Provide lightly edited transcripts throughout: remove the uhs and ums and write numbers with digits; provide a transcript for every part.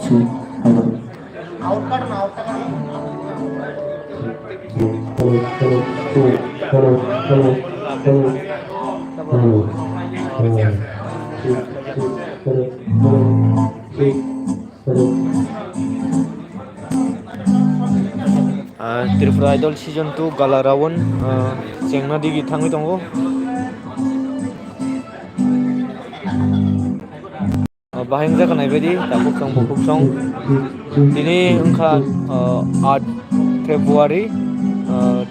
two, hello. Hello, hello, two, hello, hello, hello, hello, hello, two, hello, hello, two, hello. Tripura Idol Season 2 Gala Round Jengna Digi Thangi Tongo Bahing Jakanai Bedi Tabuk Song Bukuk Song Dini Engka 8 February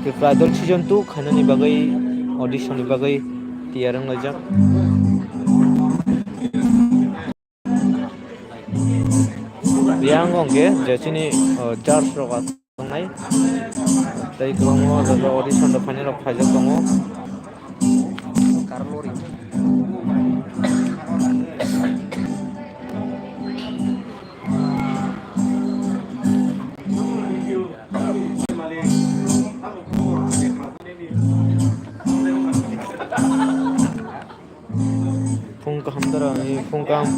Tripura Idol Season 2 Khanani Bagai Audition ni Bagai Tiarang Lajak Yang Ongke Jasini Jars Rokat Tongai Tadi Tongo Jaga Audition The Final of Pajak Tongo Pungkaham Dara ini Pungkaham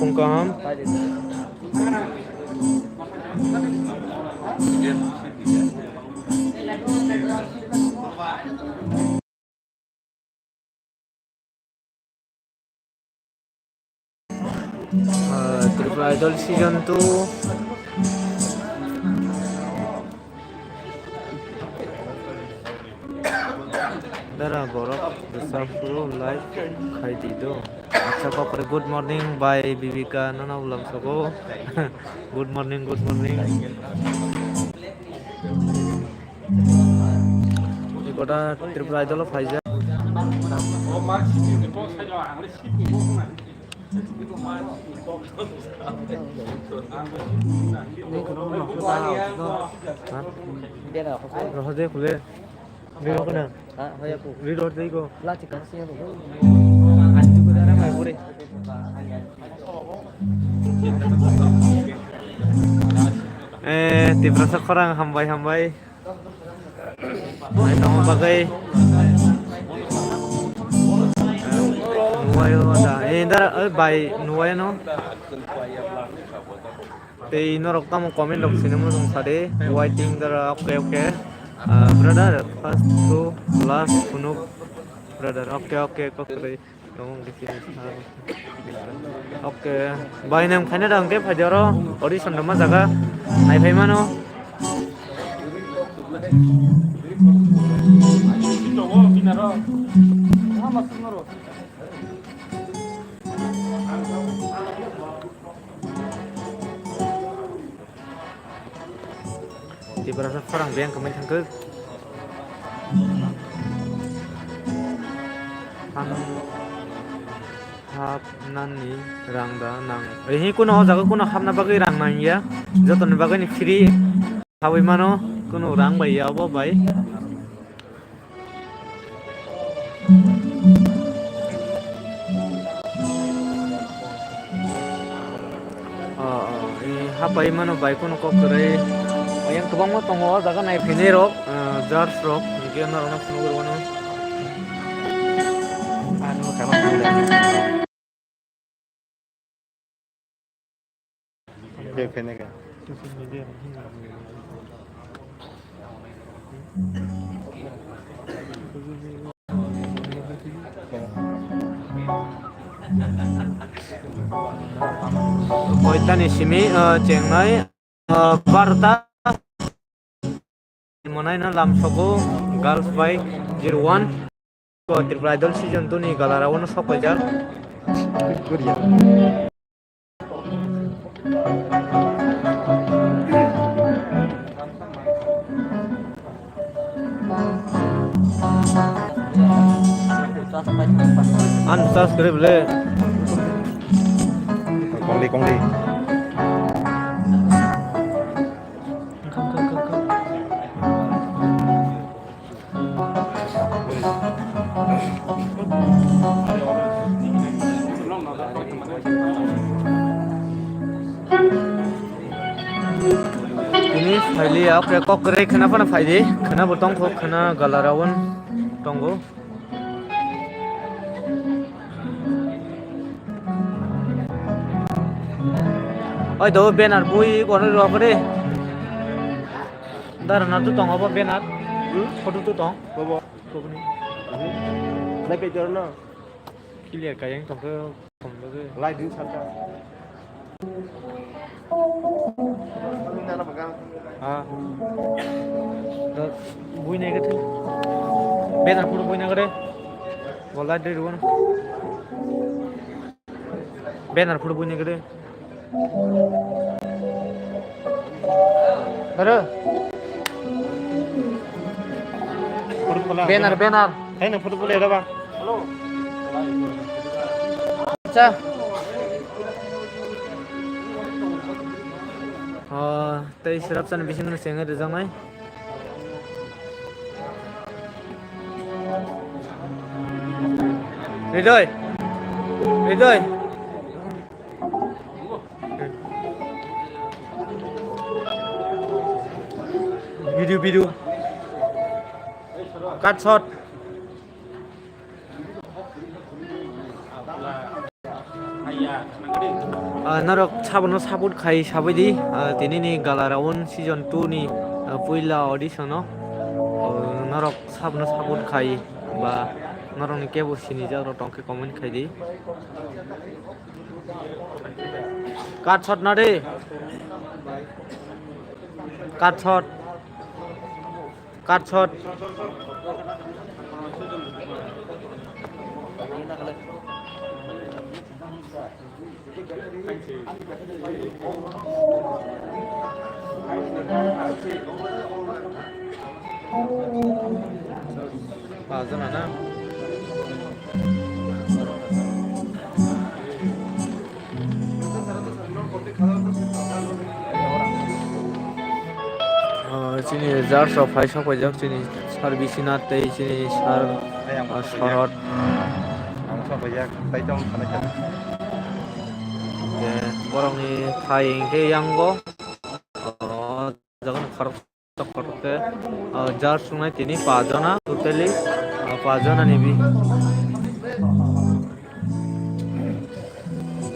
Tripura Idol Season 2 Dara Borok Besar Puru Live Khai Dido Acha Kopre Good morning by Bibika Nana Ulam Soko Good morning Kota Tripura Idol Faiza Rohde Kule Video ko na. Hoya po. Video day ko. Plastic kasi yan. Anju ko dara may pure. Tibra sa korang hambay. May tama bagay. Nuwayo da. Dara by nuwayo no. Te inorok tamo comment log sinemo song sare. Waiting dara okay. Brother, first to last punuk brother. Okay, kokre ngomong di sini. Okay. Bayi nang kene dang ke phajaro audition dama jaga nai phai mano. Di berasa orang biang kemain tangke hap nani rangda nang ini kuno jaga kuno hap na bagai rang nang ya joton bagai ni free hawi mano kuno rang bai ya bo bai ini hap bai mano bai kuno kok kere yang kebang mo tongo jaga nai phine rok jars rok gian na rona kuno gorwano anu kama kanda ke phine ka Poitani simi chengnai Barta Monai na lam soko girls by 01 ko Tripura Idol Season 2 ni Gala Round sok jar unsubscribe le kongli ini faili ya kok kere kenapa na faili kenapa botong kok kena Gala Round tonggo Oi do banner bui kono ro ko de. Dar na tu tong apa banner? Photo tu tong. Bobo. Ko ni. Lai picture no. Clear ka yang tong ko kom lo ke. Lai din santa. Ini na bagang. Ah. Da bui ne ke the. Banner photo bui na ke de. Bola de ro na. Banner photo bui ne ke de. Ada. Foto bola. Banner. Hai na foto bola ada bang. Cha. Tei sirap san bising na senga de jangai. Ridoy. Video. Cut shot. Narok sabun khai sabedi tini ni galaraun season 2 ni puila audition no narok sabun khai ba narok ni kebo sini jaro tongke comment khai di cut shot na de cut shot Jangan na. Sini jar safai jok sini servicina tei sini sorot. Ang sa bayak. Tai tong sana sana. Borong ni thaing ke yang go. Jangan kharap ke jar sungai tini pajana totally pajana nibi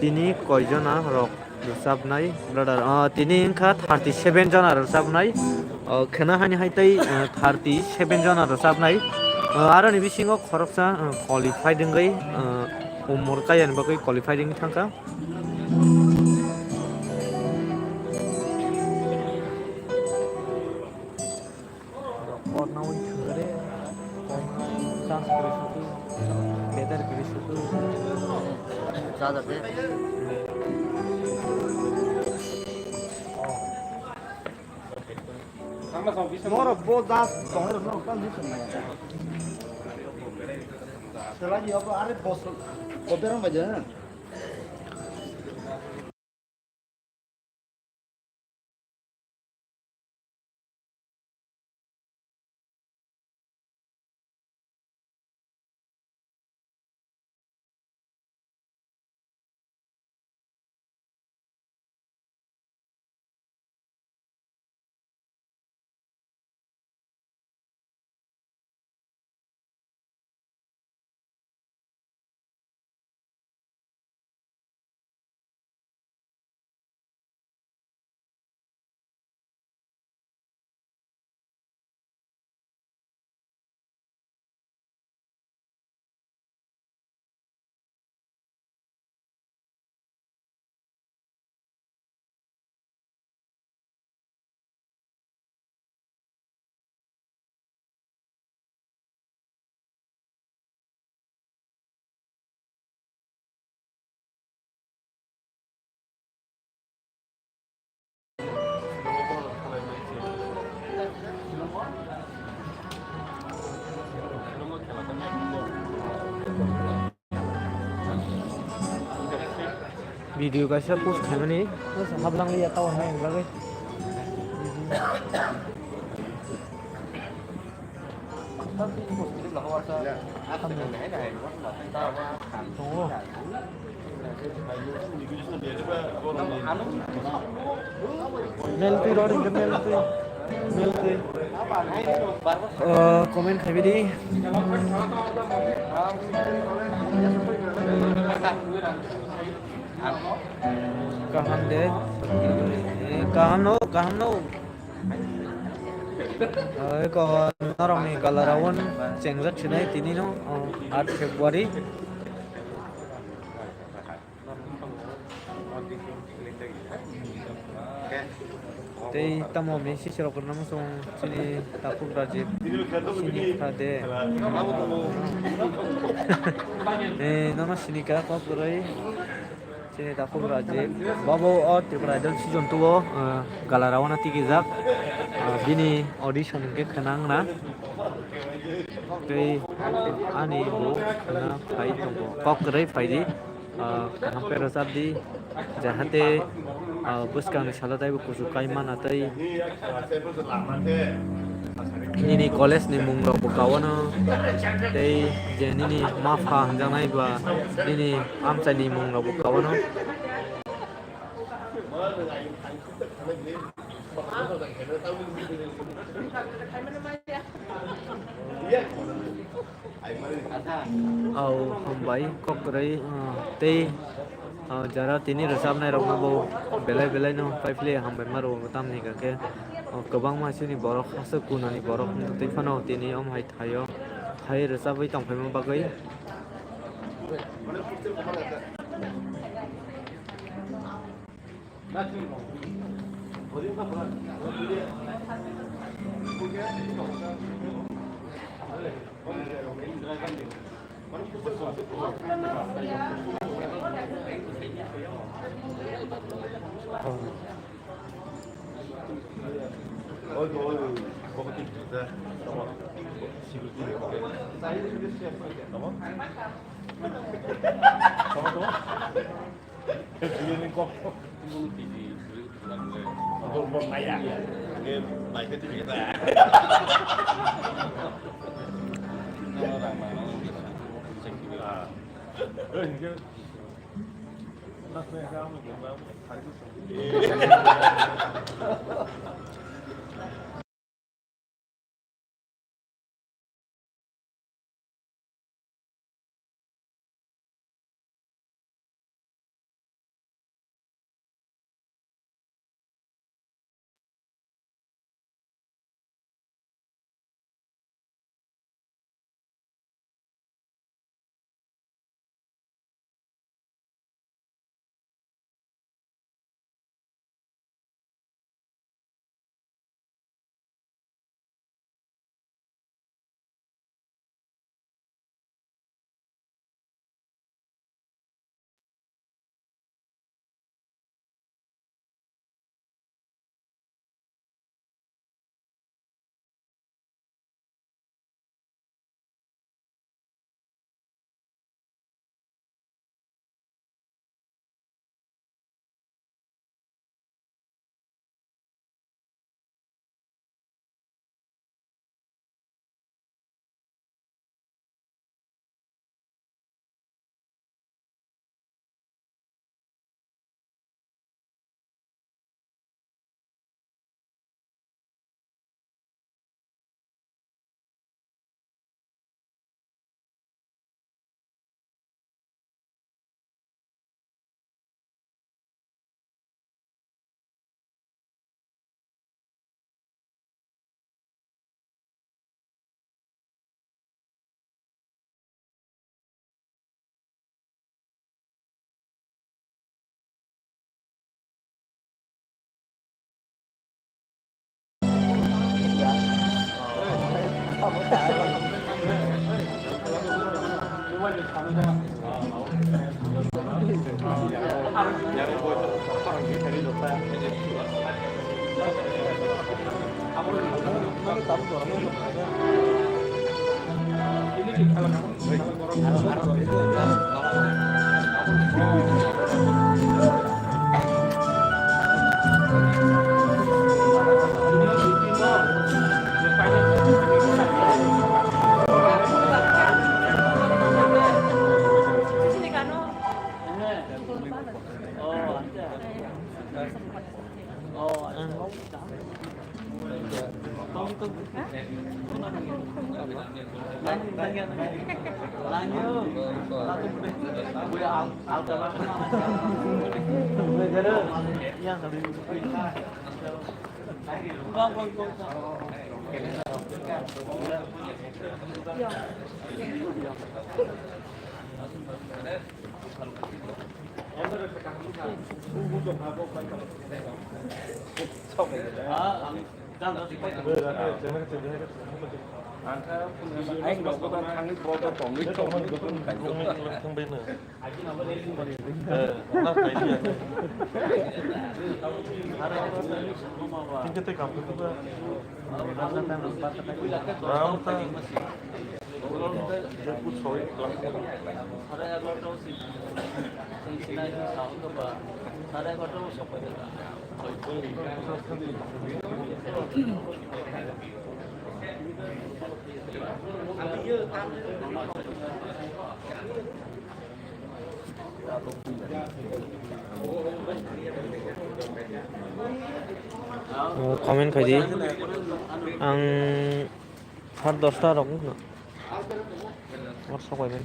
tini koijana rok rusab nai brother tini inka 37 jana rusab nai khena hani haitai 37 jana rusab nai aro ni bisingo khoroksa qualified ngai umur kayan bagai qualified ngi thangka Moro bo das tong no kan ni sana. Selagi apa are bos. Oberan baja. video kaisa post khamani hablang liya tawon hai lagai melti rod melti comment khabi di Kaham deh. Kaham no. Còn nó rong này cả là rawan cheng rất chừng này tini no 8 Februari. Tei tamo Messi siro karena masong sini takut Rajib sini kade. Nono sini kah kau berai sini takut Rajib. Bawa Tripura Idol season 2 galarawan nanti gizak. Bini audition ke kenang na. Tei ani bu kena fight tunggu. Kau berai fight di. Hampir resap di jahate bus kang salah tahu kusukai mana tahu ini college ni mungro bukawan tahu jadi ini maaf jangan iba ini amca ni mungro bukawan Hombai kok kerai teh jara tini resap nai rok nabo belai no paipli hambai maro matam ni kake kebang masih ni borok khasa kuna ni borok tei fano tini hai thayo thai resap bai tong phai bagai Anh nó có thằng ấy có tổng lý trong nó có cảnh thằng bên nữa nó phải đi kita tekan itu kan ramu ta jeput soi Comment khai di ang har 10টা rong no war so men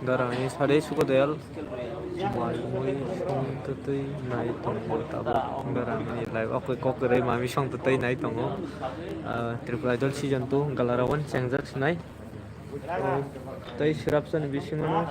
darani sare suko dayal mai moi song tutui nai tongo tabo darani live ok kok rai mami song tutui nai tongo Tripura Idol season 2 galarawan changjak snai tai sirapsan bisingono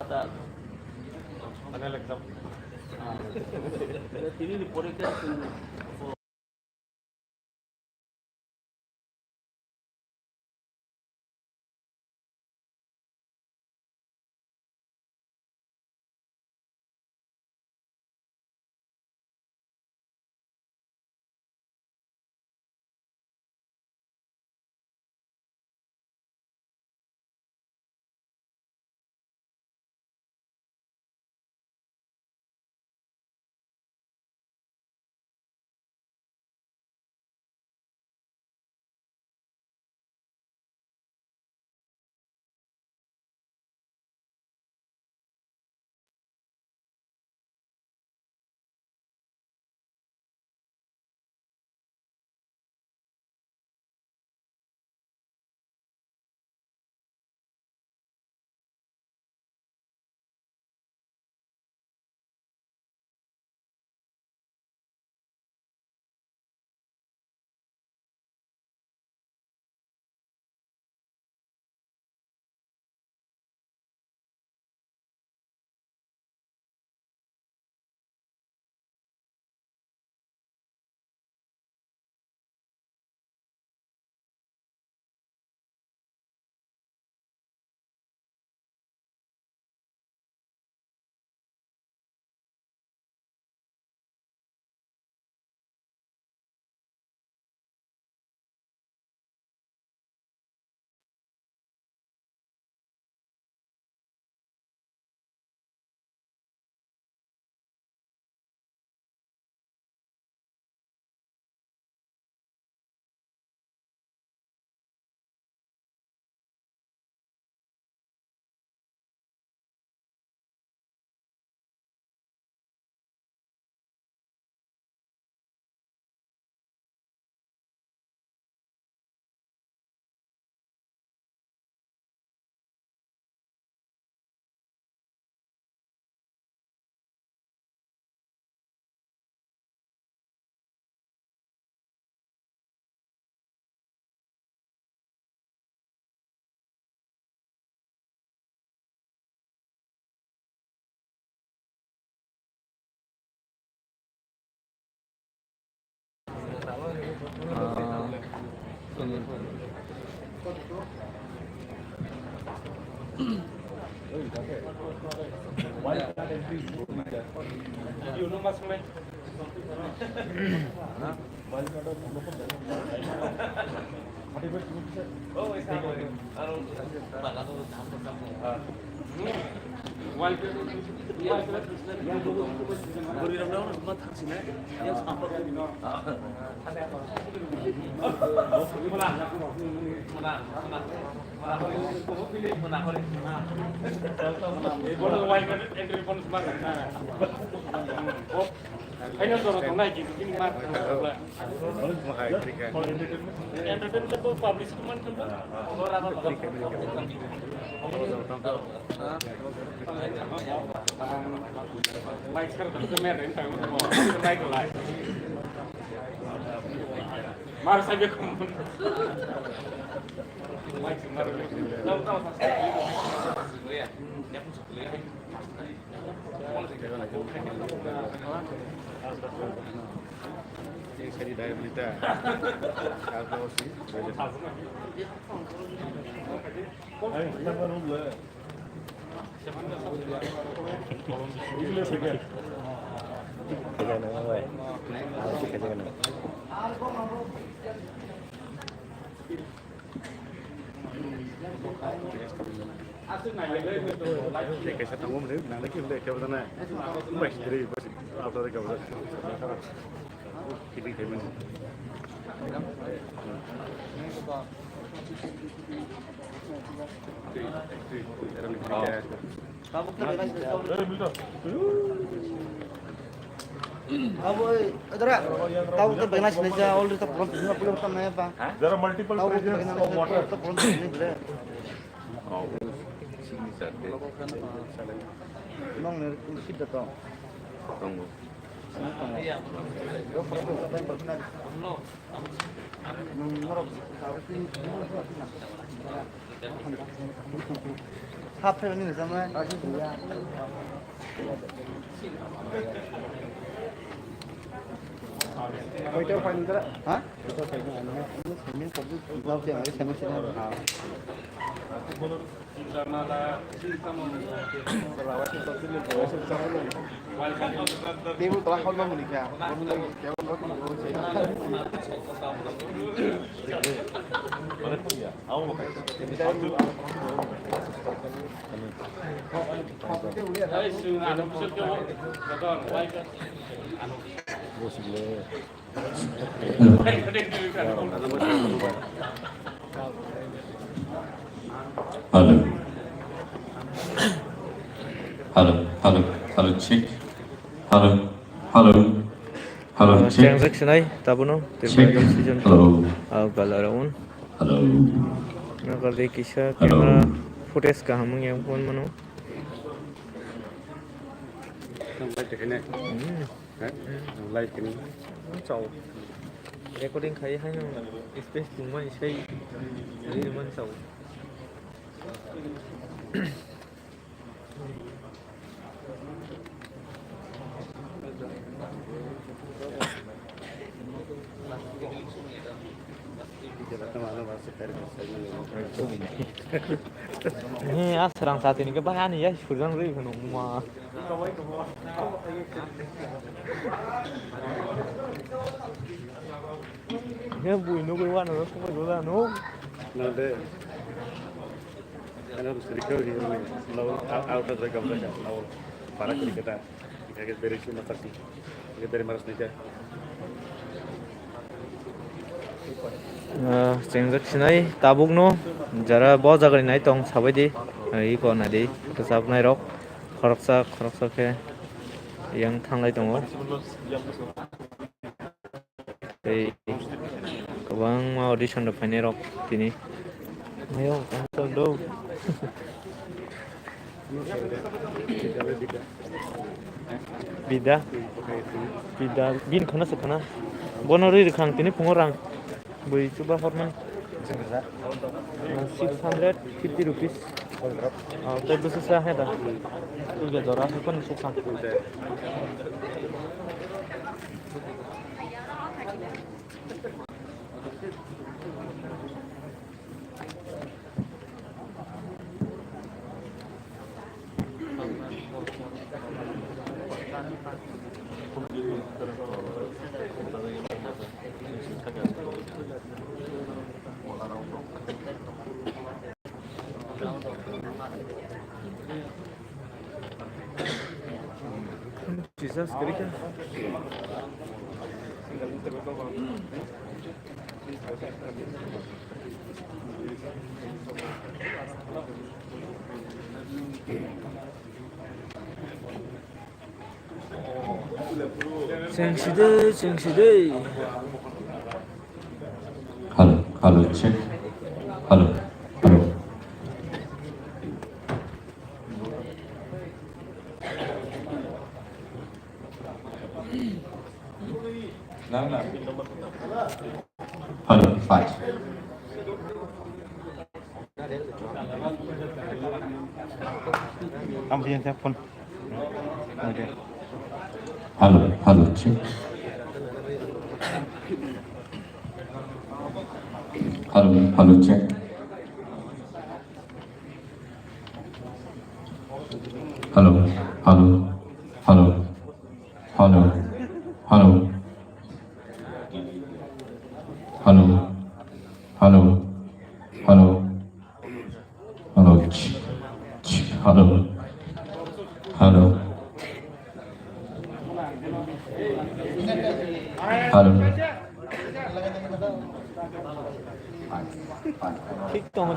You know mas mulai. Oh, isa ko. Baik sekarang kemer ini saya mau naik lagi. Mari saja kamu. Baik sekarang. Tahu ya. Dia pun sekali. Yang saya daya berita kalau sih kayak saya tahu mana nak lagi boleh kau sana baik dari bos apa lagi kau ini kayak mana There are multiple regions of water. Table telah kau bangun nikah. Halo. Halo, halo, halo, cek. Halo, halo, halo, Siang cek. seksinai tabuno Cek. Bridal season Halo, galaraun halo. nakalde kisah Halo. kamera footage kaham yang pun mano Like ini, like ini. chau recording khai hai no space tungma isai ri man chau Ini serang saat ini kebanyakan ya surang ri kono ma ya bui no gua no ko gua no Nanti, kan harus recovery ini. Lalu out of recovery kan, lalu para kita kayak beres cuma tadi, kita dari maras nikah. Cengzak sinai tabuk no jara bo jagari nai tong sabai di i ko na di kesap nai rok khoroksa ke yang thanglai tongo ei kabang ma audition da phane rok tini ayo kan do bida bin khana sakana bonori rikhang tini pungorang bui coba horman 650 rupees tapi susah ya dah juga jorah pun susah Jesus Christ. Sengsi deh. Hello, check. Hello. Hello, 5. Ambil telepon. Okay. Hello, check. Hello, check. Hello. Hello.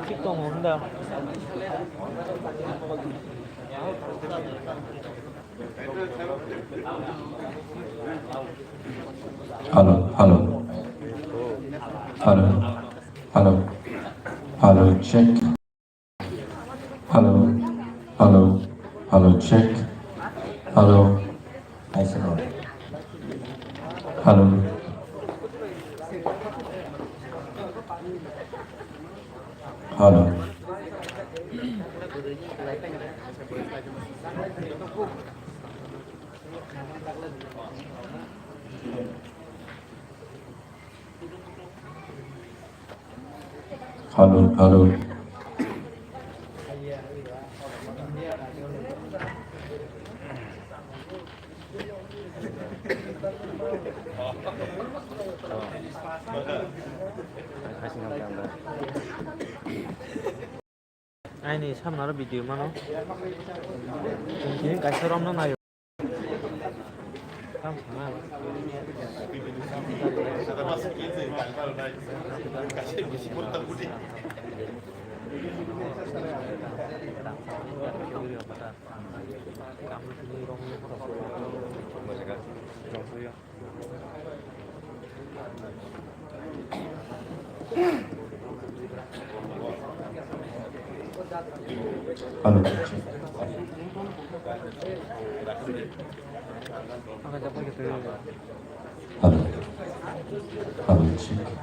킥동 온다. Hello, check. Hello, check. Hello. Nice and all. Hello. Hello. Ai này sao nó bị điều mà nó những cái sơ rong nó này không mà Hello. Hello, check.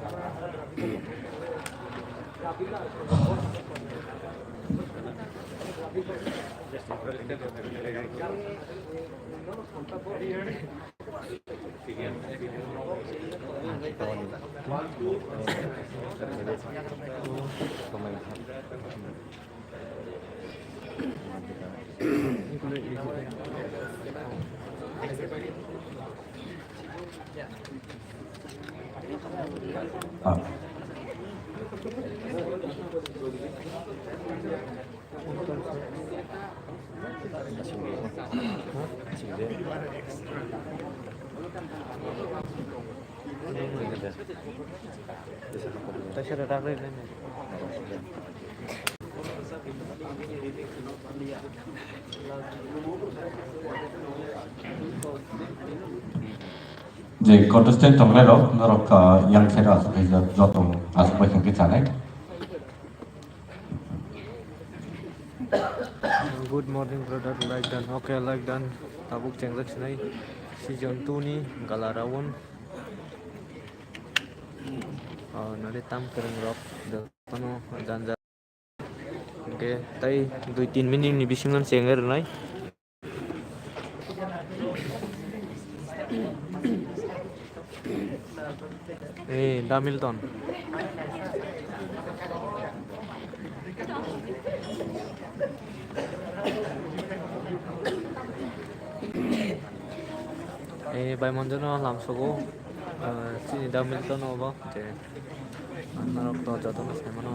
ta sẽ ra đây này. Jadi kontestan tomlero norok yang saya rasa bisa jatuh asal bagian kita nih. Good morning brother, like done. Okay, like done. Tabuk chengrak sinai season 2 ni Galarawan. Nade tam kering rock dano janja. Okay, tai 2-3 minit ni bisingan senger nai. Hamilton. By Monjano Lamsogo, Hamilton over. Narok to Joto Semano.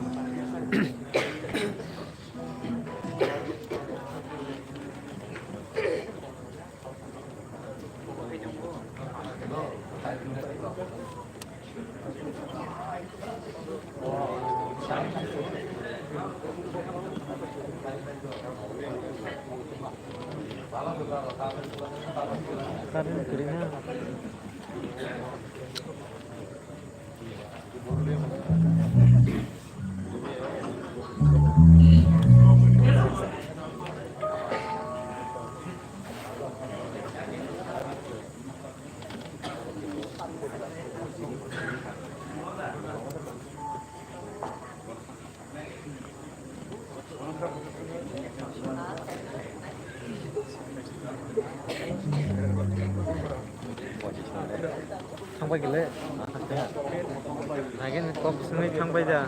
Karin kirinya. थांबायगोनलै नागिन कक सोंनाय थांबाय दा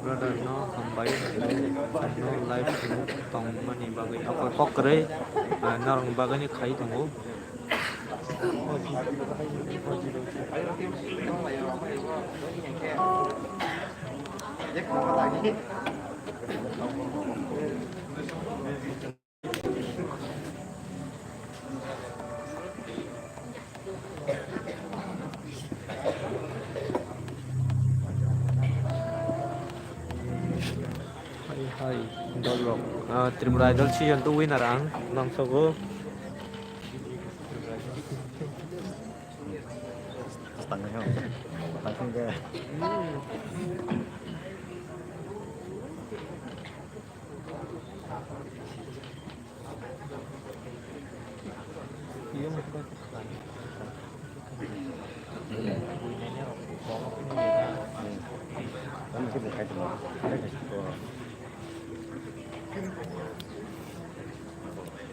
brother न हामबाय न life दंमानि बागै अकल ककरै नारं बागैनि खाय दङ Hai dolok Tripura Idol season 2 winner ang Nangsogo setengahnya langsung ke iya masih kan masih buka itu ada di situ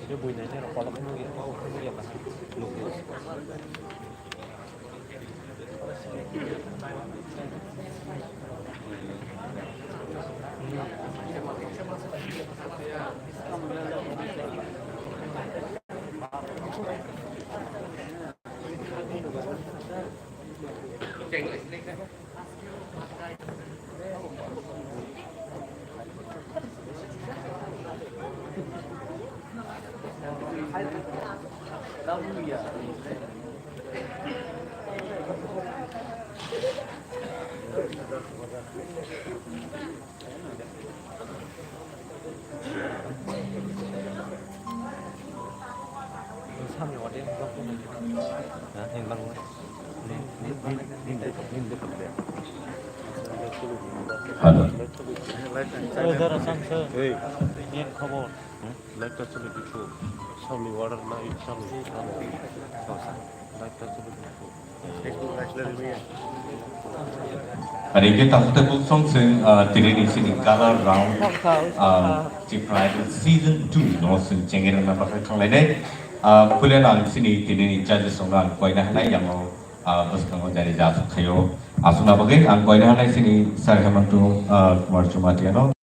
Dia bunyi aja kalau kamu ya mau kamu ya kan lulus Sampai ada yang berapa nih? Nah, yang baru. Halo. Saudara Samsa. Yang kamu light touch चले दिखो सामने water light सामने light touch चले दिखो एक दो light ले रही है Hari ini tak terlalu song tiri di sini color round Tripura Idol season 2 nosen cengiran apa kang lainnya kuliah di sini tiri di judges orang koi nah yang mau bos kamu dari jatuh kayo asuna bagai ang koi nah sini saya hemantu Kumar Cumatiano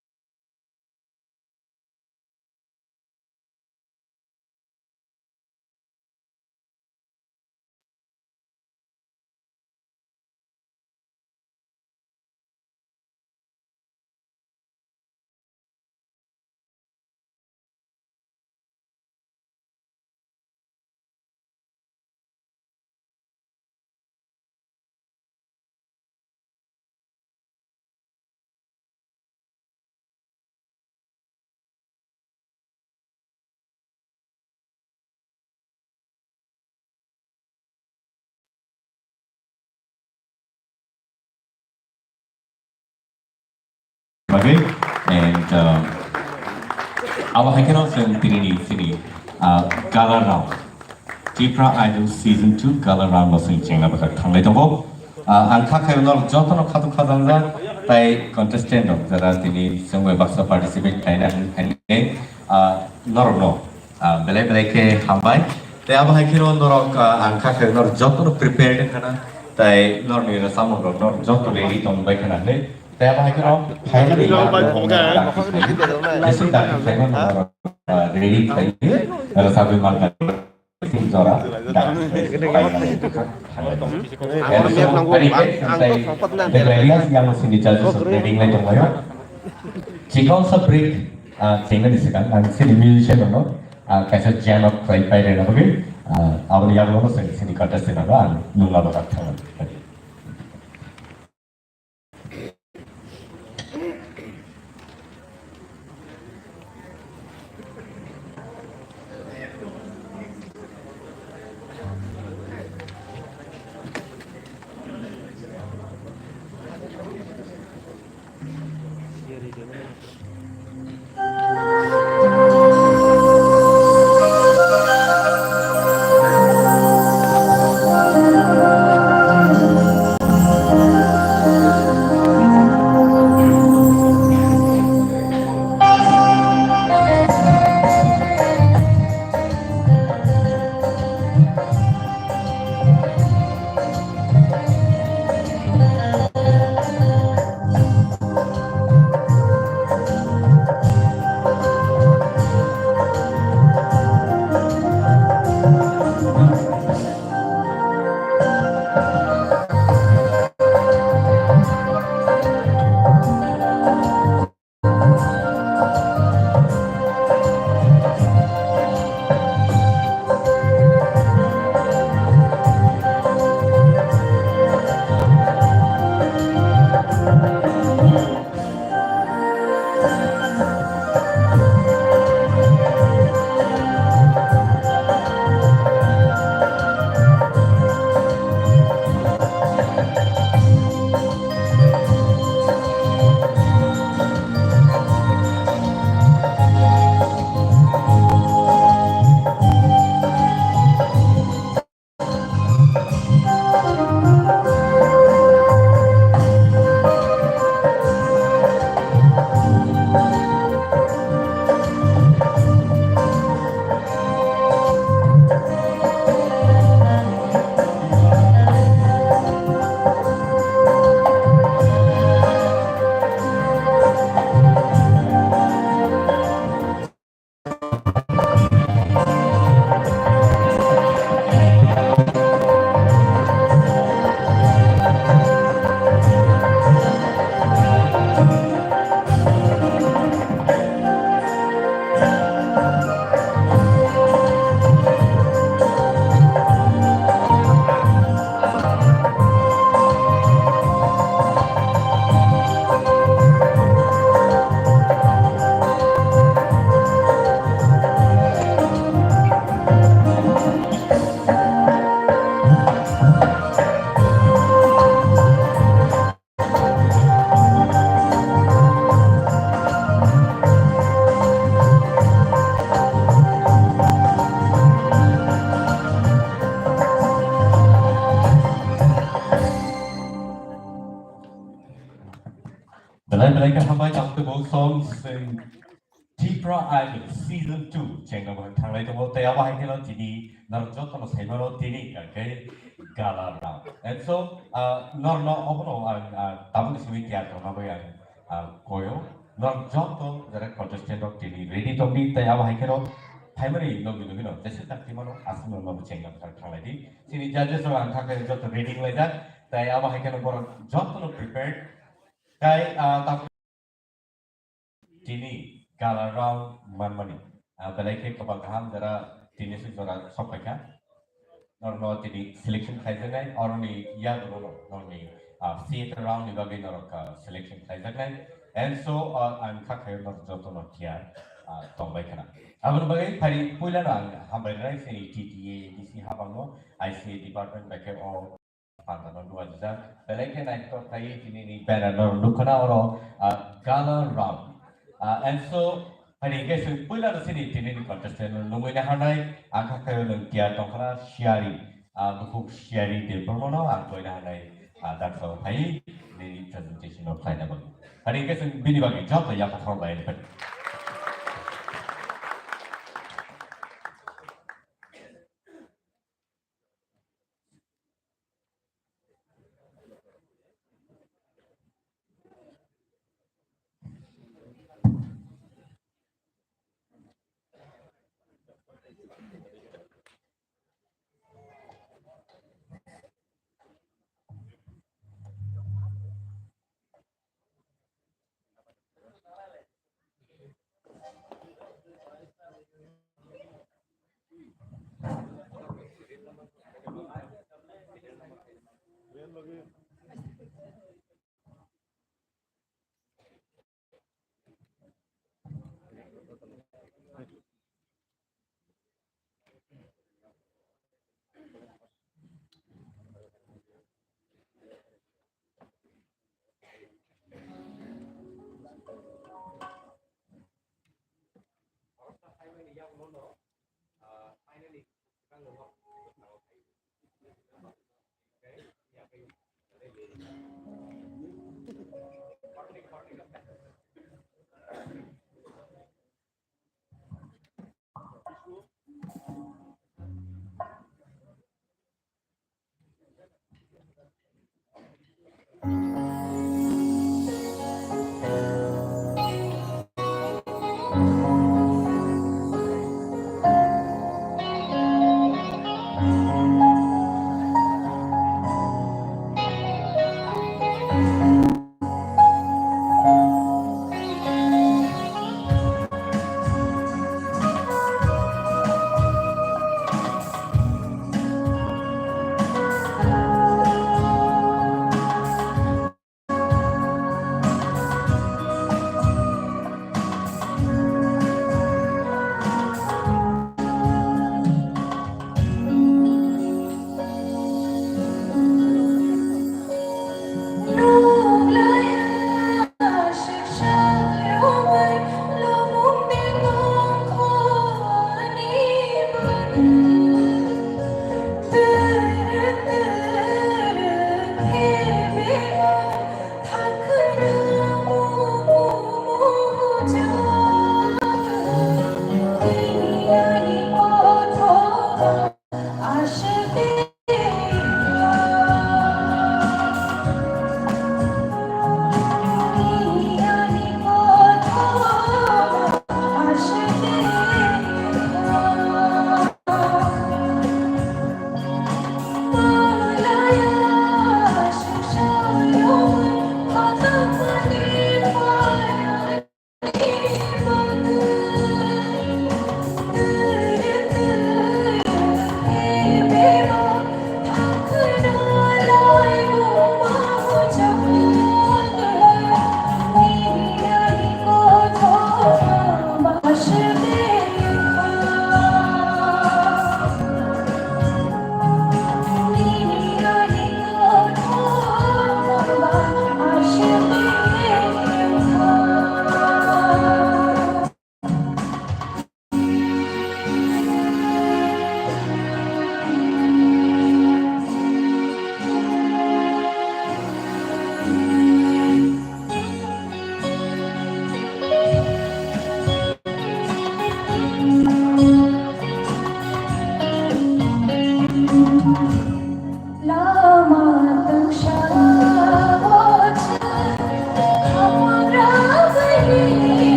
Okay, and our Hackathon film Trinity City Gala Round Tripura Idol Season 2 Gala Round masih cengna bakal kang lai dong angka kayo nol joto no kadu kadangza tai contestant dong jara tini semua baksa participate kaina hande nor belai belai ke hambai tai our Hackathon nor angka kayo nol joto no prepared kana tai nor ni rasa mo nor joto ready dong bai kana ne Saya apa finally ready kalau sampai makan tim Zora yang masih dicatat reading lagi mayo jika usah break tinggal di sekarang nanti di musician no kayak jam up play deh nabi awal yang lo masih sini kata sekarang nunggu bakal tangan Belai-belai hambai takut bau song sing Tipra Idol Season 2 channel bang thanglai tong te apa hai kelo tini narjot no saimano tini okay gala round and so nor no obono tamu simi tiar tong nabai koyo narjot to jara contestant of tini ready to meet te apa hai kelo primary no gino gino jese tak timano asmo no channel bang thanglai di sini judges ro ang thakre jot reading lai jak te apa hai kelo bor jot no prepared kai tini gala round manmani belai ke kapal kaham jara tini su jora sopaka normal tini selection kaisanai or ni ya dulu ni theater round ni bagi norok selection kaisanai and so I'm kakai nor joto nor kia tombai kana abang bagai pari puila rang hambai rai sini TTA DC habango ICA department bagai o pantanon dua juta belai ke naik to kai tini ni banner nor lukana oro gala round and so hari ke sing pula na sini tinin contestant nunggu na hanai angka kayo ng tiya tongkara siari bukuk siari di permono angko na hanai dan so hai di presentation of play na bagi hari ke sing bini bagi job ya perform by ni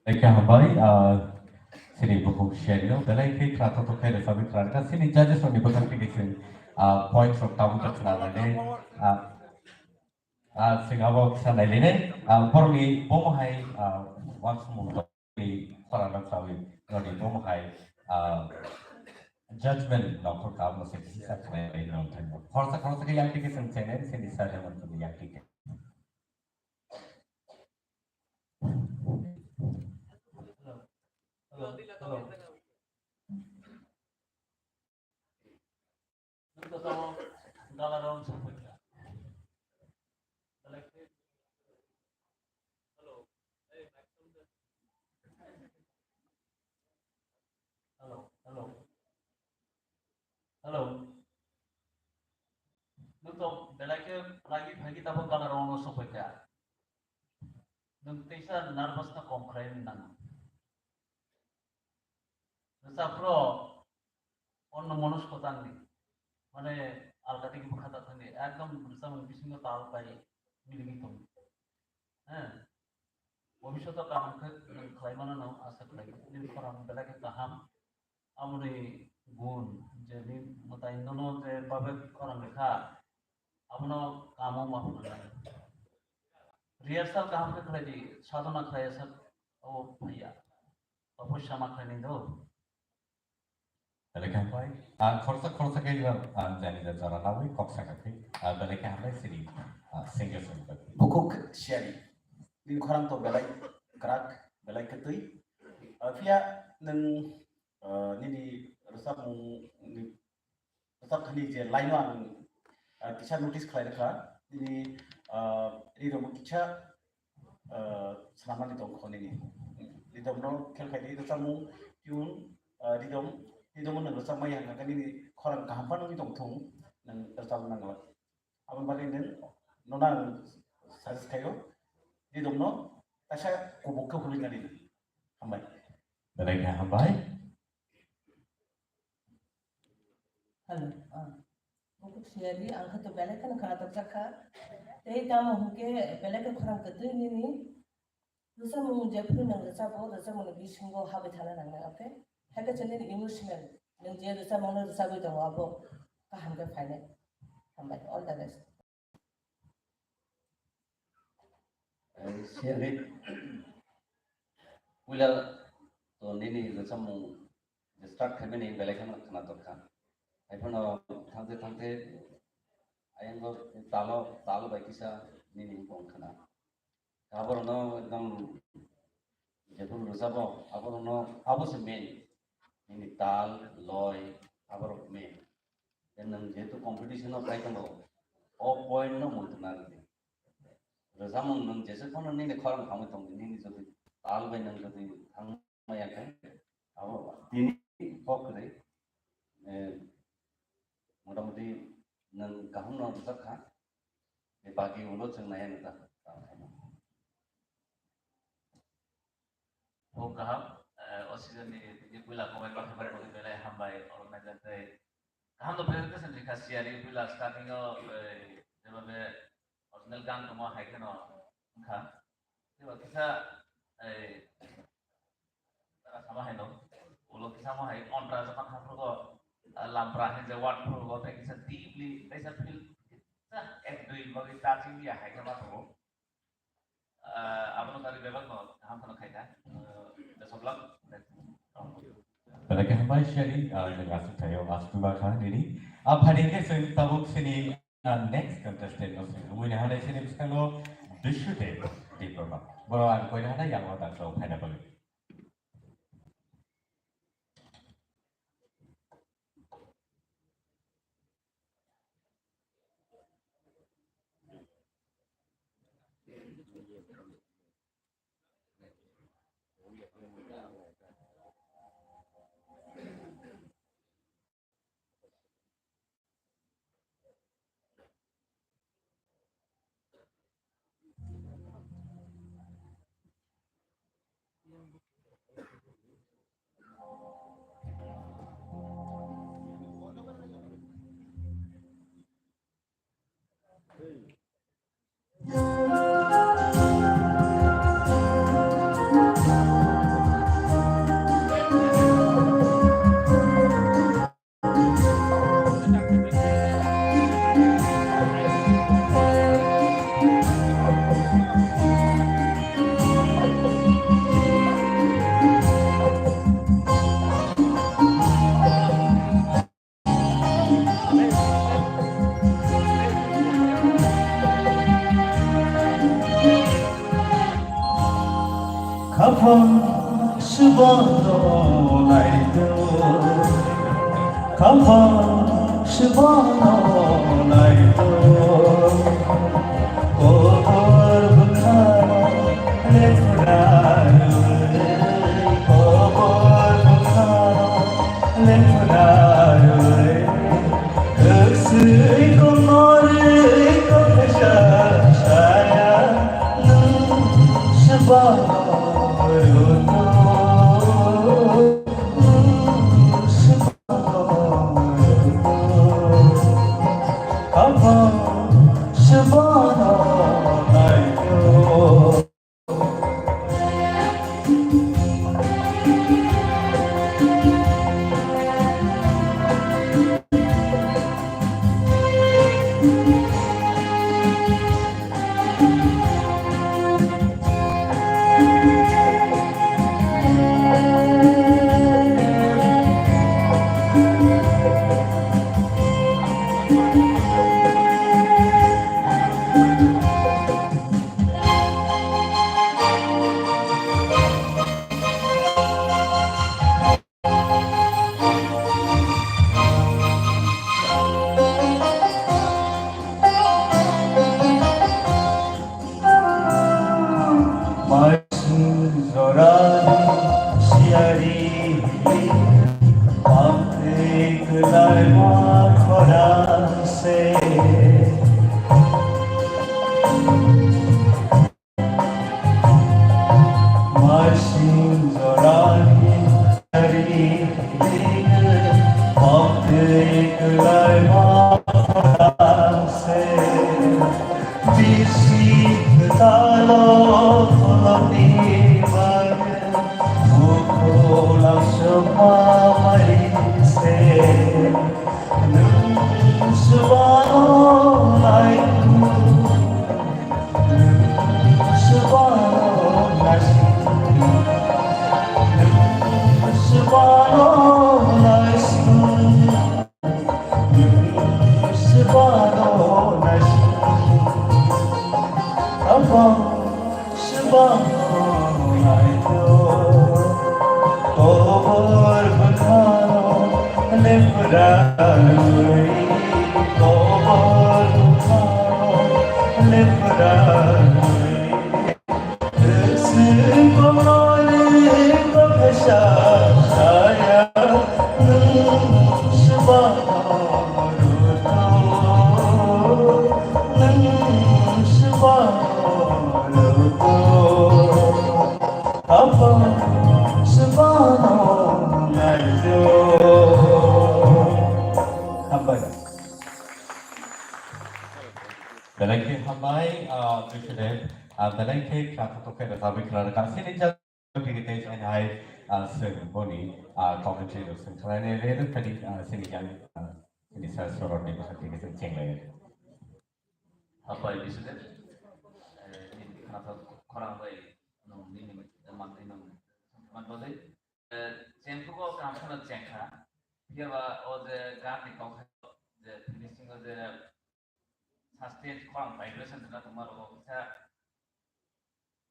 Eka hambai sini buku share belai ke kerata tu kaya sabi kerata sini judges on ibadah kini points of tamu terkenal ini singawa kisah ini pormi bomahai once more di parana sawi nodi bomahai judgment nokor kamu sih sakit ini nonton. Kalau saya yang tiket seni sini saja untuk yang tiket. Hello. kita pun kalau orang supaya kaya, nung tisa nervous na konkret nang, sa pro, on manus kotan ni, মানে আলকাতে কি খাতা থাকে একদম বুঝতাম বিশিন্ন তাল পাই মিলিমিত হ্যাঁ ভবিষ্যতে কাম খাইমানা নাও আশা করি নিন ফরাম বেলাকে কাহাম আমরি গুণ যে নি মতাইন্দন যে বাবে ফরাম লেখা আমনো কামো মাফনা রিহার্সাল কাহাম কে খাই দি সাধনা খাই সব ও ভাইয়া অবশ্য মা খাই নিন দো Balik hambai, korsa kayak jadi jalan lawi kok sangat balik hambai sini single single. Bukuk siari, di korang tu belai kerak, belai ketui. Via neng ni resap kini je lainan kisah notis kelai dekat. Ini rumah kisah selama di tongkol ini. Di tongkol kelai di resap yun di dom. Itu mana resap maya kan ini korang kahampan ni tongtung neng resap nanggal. Abang balik nen nona sahaja kayo di domno tasya kubuk ke kulit nari hambai. Balik hambai. Halo, bukuk siari angkat tu balik kan kalau tak cakap, tapi kamu mungkin balik ke korang ketu ini, resap menjadi nang resap menjadi singgo habis halan nang apa? Hanya jenis emosional, nang dia resap mana resap itu apa? Kaham ke final, hambai all the best. Siari, wilal tu ni resap start kami ni balik kan kena terkan. Iphone thangte ayang ko talo baik kisah ni pong kena. Abor no ekdam jepun resap abor no abor se main ini tal loy abor main. Dan jetu competition of like no all point no muntunar. Resap nang jese kono ni korang kamu tong ni jadi tal baik nang jadi thang maya kan. Abor ini pok deh. Mudah-mudahan nang kaham nang resap kan. Bagi ulo ceng naya nita. Oh kaham, oksigen ni pula komen pakai berbagai belai hambai orang macam tu. Kaham tu presentation dikasih hari pula starting sebab original gang tu mah hai kan kan. Sebab kita sama hai no. Ulo kita mah hai on rasa kan ham tu lamprahin jawat tu kau tak kita deeply, kita feel kita agree bagi touching dia hai kan tu. Apa tu tadi bebas no, ham tu nak kaya. Sebelum Balik hambai siari dengan saya astu bahkan ini. Hari ini saya tabuk sini next contestant nasi. Mungkin hari ini misalnya disuruh di program. Baru aku ini ada yang mau tak tahu pada balik. Kapan sebana itu, kapan sebana itu, kotor bukan lefurai, kotor bukan lefurai, kesih kotor kesah. 마신 저라니 자리 먹을 그날 밤새 비시 달로 돌아니 바게 무코랑 셔마마리세 능수바노 라이쿠 능수바노 나시 능수바노 나시 능수바노 나시 아빠 수바노 나이도 고벌 불타노 렘브라누이 고벌 불타노 렘브라누이 스고노는 고페샤샤야 능수바노루도 아빠 수바노 날도 한번 Belengke hamai Bishop Belengke Kratoke the Tabi Kraka Sinja Pigitage and I ceremony commentary of Centrane Red Petty Sinijan in the South Road neighborhood activities in Chile. apa ibisude ini kata korang bayi nung ini mantai nung mantai cengkuko kampung cengka dia ba ode gani kau the finishing of the sustain korang vibration tu nak tomorrow bisa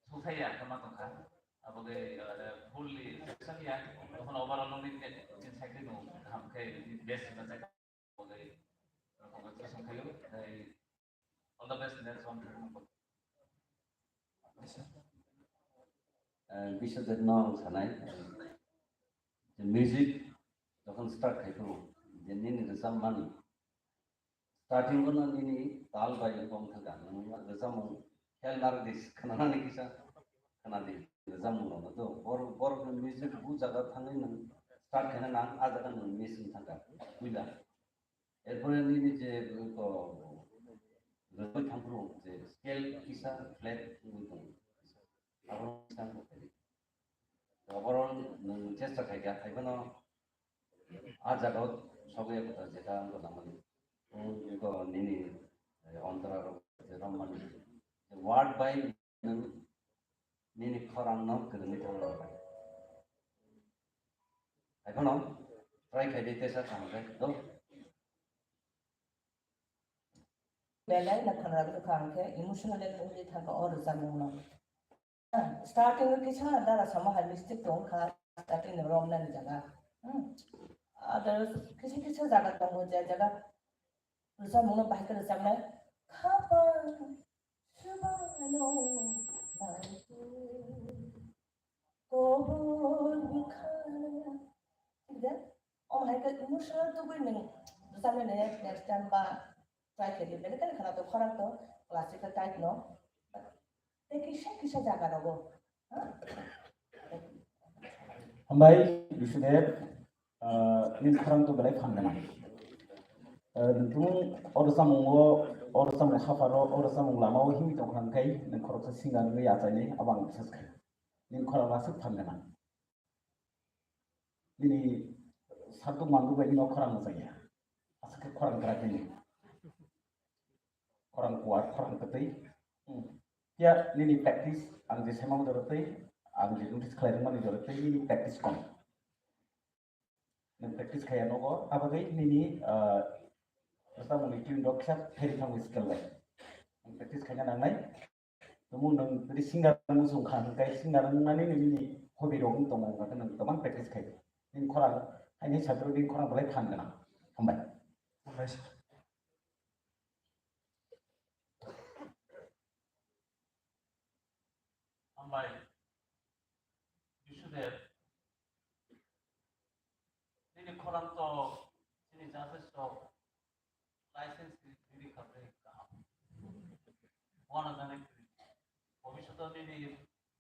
susah ya kena tu kan apa ke fully susah ya kalau overall nung ini cycle nung ham ke best na cakap apa ke competition kayu all the best in that one. বিশ্বদের নাম সানাই যে music যখন start খাইতো যে নিনি রেসাম মানি starting কোন নিনি তাল by কম থাকা রেসাম খেল নার দিস খানা নি কিসা খানা দি রেসাম ন তো বড় বড় মিউজিক বু জায়গা থাঙ্গি নং স্টার্ট খানা না আজাকা নং মিউজিক থাকা বুইলা এরপরে নিনি যে রোজ থাম্প্রু যে স্কেল কিসা ফ্ল্যাট বুইতো ওভারঅল চেষ্টা থাকে এখনো আজ জায়গাও সবাই কথা যেটা আমরা মানে নিনি অন্তরার রম্মানি ওয়ার্ড বাই নিনি খরাং নাম করে থাকা এখনো ট্রাই খাই দিতে স্যার আমাকে তো Belai nak kena tu kan ke emotional level ni thang or zaman na. Starting ke kisah ada rasa mahal mistake tu kan starting wrong na jaga. Ada kisah jaga tu jaga rasa mula bahkan rasa mana kapan subhano naiku kohon bukana. Tidak, oh mereka emotional tu pun ni rasa mana next time ba try kiri beli kan kalau tu orang tu classical type no, tapi kisah jaga dulu, Hambai Bishop ini orang tu belai khamdana. Nentung orang samung khafaro orang samung lama wahimi tu orang kai nen korok singa ngai aja ni abang bisas kai. Nen korok masuk khamdana. Ini satu mandu bagi nak korang saja. Asal korang kerak ini. Orang kuat, orang ketai. Ya, ini praktis. Ang di semang dorotei, ang di nulis kelarin mana dorotei ini praktis kon. Nen praktis kaya nogo, apa gay ini kita mungkin kirim dokter hari kamu skill lagi. Praktis kaya nangai. Temu nang dari singar musuh kan, kaya singar mana ini hobi dong temu kata nang teman praktis kaya. Ini korang, ini satu ini korang boleh pandang. Hambai. Ambai, Bishop, ini korang tu ini jasa so license diri kata one of the ভবিষ্যতে যদি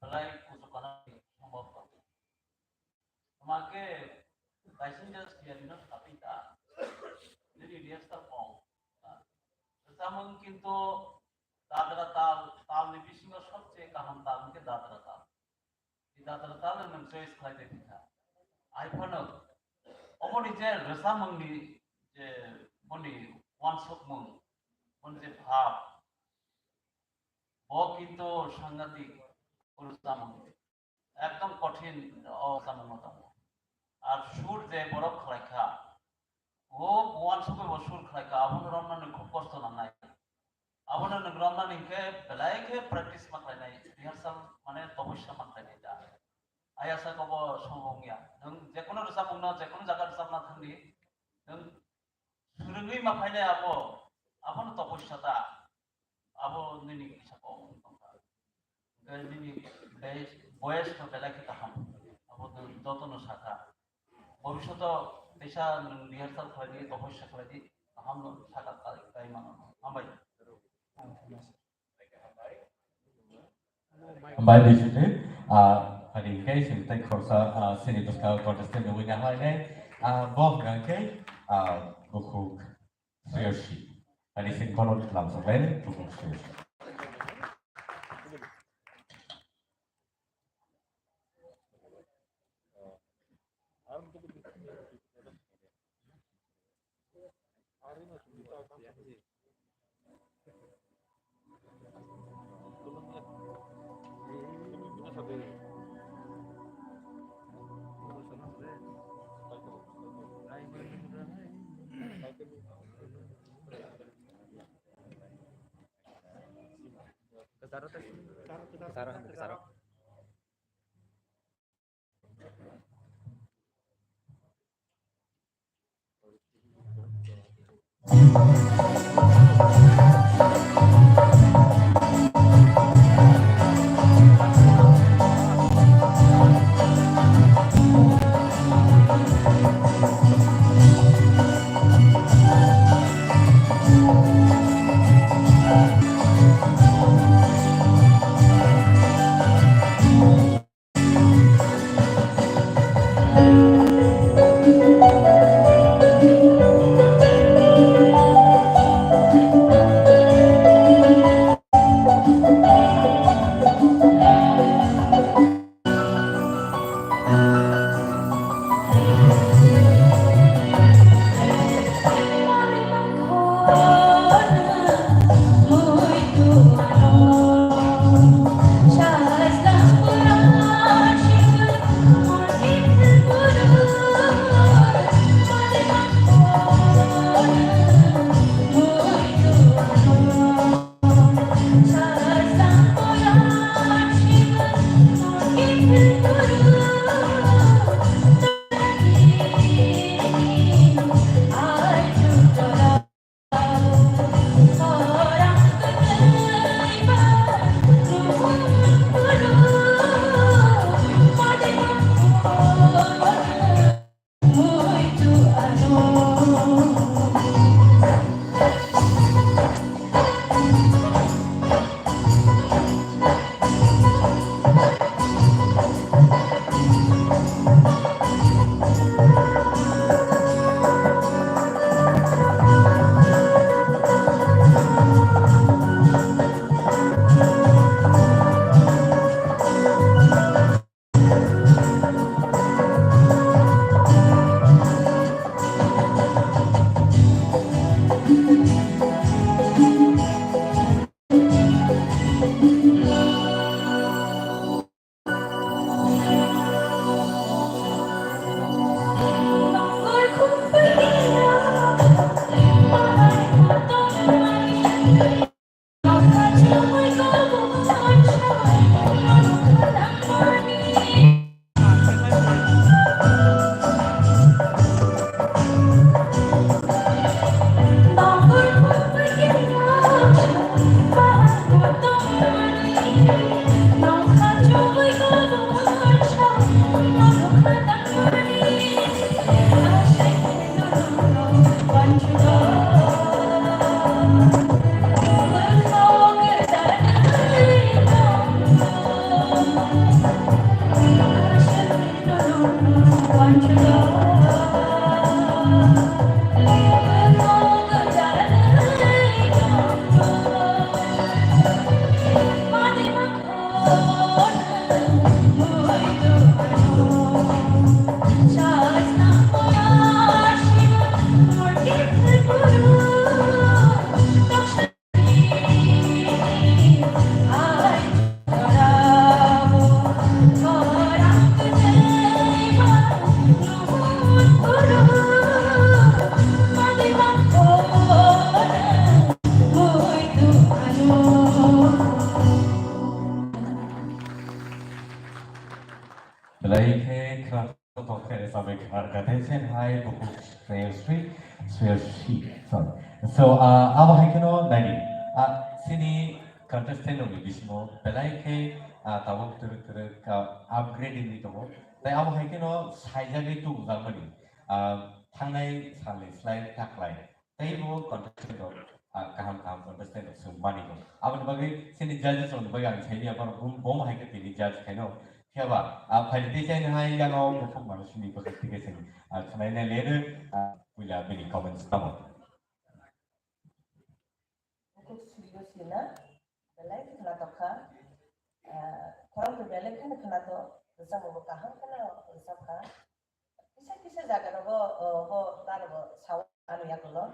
বেলায় কিছু করা সম্ভব হবে তোমাকে passenger স্টিয়ারিংও স্থাপিতা যদি রিয়াস্টার কম যেমন কিন্তু দাদরা তাল তাল নিবিসিং সবচেয়ে কাহাম তাল মুখে দাদরা তাল এই দাদরা তাল চয়েস খাইতে পিঠা আইফানো অমনি যে রেসামংনি যে মনি ওয়ানসকমং মনি যে ভাব ও কিন্তু সাংঘাতিক রেসামং একদম কঠিন অসামতম আর সুর যে বড় খাইখা ও ওয়ানসকম সুর খাইখা আবন রমনানি খুব কষ্ট নাই আবন রমনানিকে বেলাইকে প্র্যাকটিস মাখাইনাই রিহার্সাল মানে তপস্যা মাখাইনাই দা আয়াসা কব সম্ভবনিয়া नों যেকোনো রেসামংনা যেকোনো জায়গা রেসামনা থাকলি नों সুরঙ্গই মাখাইনাই আবন তপস্যাটা আবো নিনি কিসাকো নিনি বয়স তো বেলাকে কাহাম আবো যতন শাখা ভবিষ্যৎ পেশা রিহার্সাল করে দিয়ে তপস্যা করে দিয়ে কাহাম শাখা তাই মানো আমবাই By the way, hari ini kita kursa seni tuskal kontestan yang hari ini, boh rangkai buku Suyoshi. Hari ini konon langsung lain buku Suyoshi. belai ke kerana tokai sampai kerana tension high buku sphere street sorry so apa hai keno nani sini contestant oli bismo belai ke tabuk tur ka upgrading ni tomo tai apa hai keno saija ke tu zamani thangnai sale slide taklai tai bo contestant kaham contestant sumani ko abang bagai sini judges on bagai ang sai ni apa bom hai ke tini judge kaino Kaya pada desain hai yang awak bukan manusia ni pakai tiga sen. Kerana later bila beri comments tamu. Untuk solusinya, belai kena toka, korang tu belai kena to, bersama berkahang kena bersama. Kisah jaga nopo taruh sawah anu ya kalau,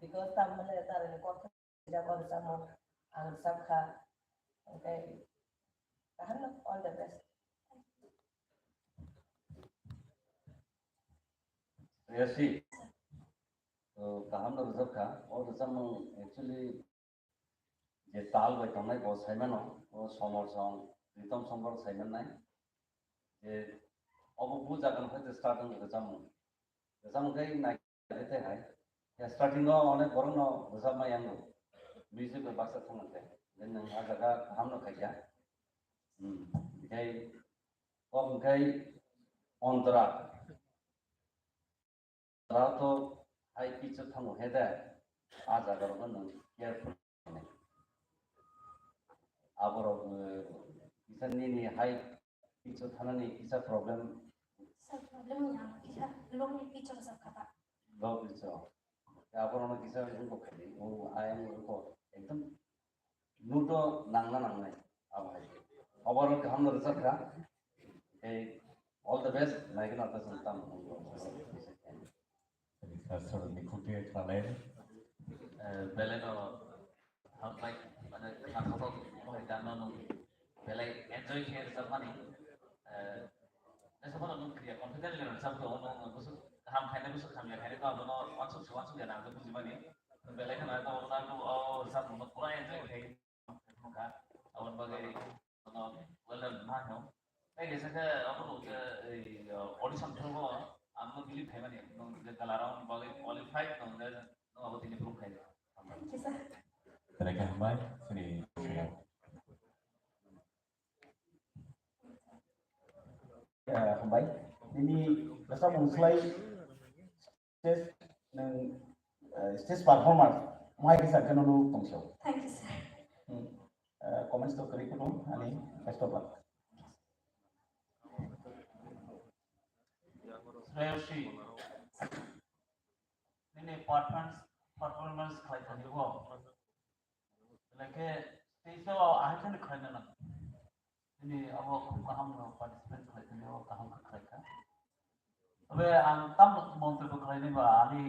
because tamu ni taruh ni kau jaga bersama bersama. Okay, kahang all the best. Yes, तो काम लोग जब का और जब हम actually ये ताल बाई तमने को साइमन हो वो summer song Ritam summer Simon नहीं ये अब वो जाकर फिर स्टार्टिंग के जब कहीं ना कहते हैं या स्टार्टिंग में उन्हें बरन ना जब मैं यंग म्यूजिक में बात करता हूँ लेकिन आज जगह हम लोग क्या कहीं अब कहीं अंतरा तो हाई पिच थांगो हेदा आज अगर नों केयरफुल आबरो इसानि नि हाई पिच थानानि इसा प्रॉब्लम सर प्रॉब्लम या इसा लो पिच सब खाता लो पिच आबरो न किसा इनको खाली वो आयन उनको एकदम लूटो नांगना नांगनाय अब हाई अबरो हम न रिसर्च का all the best like not the संतान Sort of ikuti kalian. Belai no, हम like mana खाना तो बहुत जाना नो belai enjoy किया सब मानी ऐसा mana नो क्रिया confident लेना सब तो नो कुछ हम खाने कुछ खाने खाने तो अब नो वांचुक जाना तो कुछ मानी belai kan ada orang tu oh सब नो पूरा enjoy किया मुका और बगैर नो well ना हो नहीं जैसे कि अब नो audition थ्रू आमनो बिलीव है माने नो गलाराउंड बगैर qualified नो अब तीन प्रूफ है Mereka hambai sini. Hambai ini rasa mengslai stage neng stage performance mai kisah kena lu tongsiau. Thank you sir Comments to curriculum ani best of luck. Sreyoshi, ini performance खाई था वो, लेकिन तीसरा आखिर में खाई ना, ini अब हम लोग participant खाई थे वो हम खाई था, अब हम तब मंत्र को खाई नहीं बा आली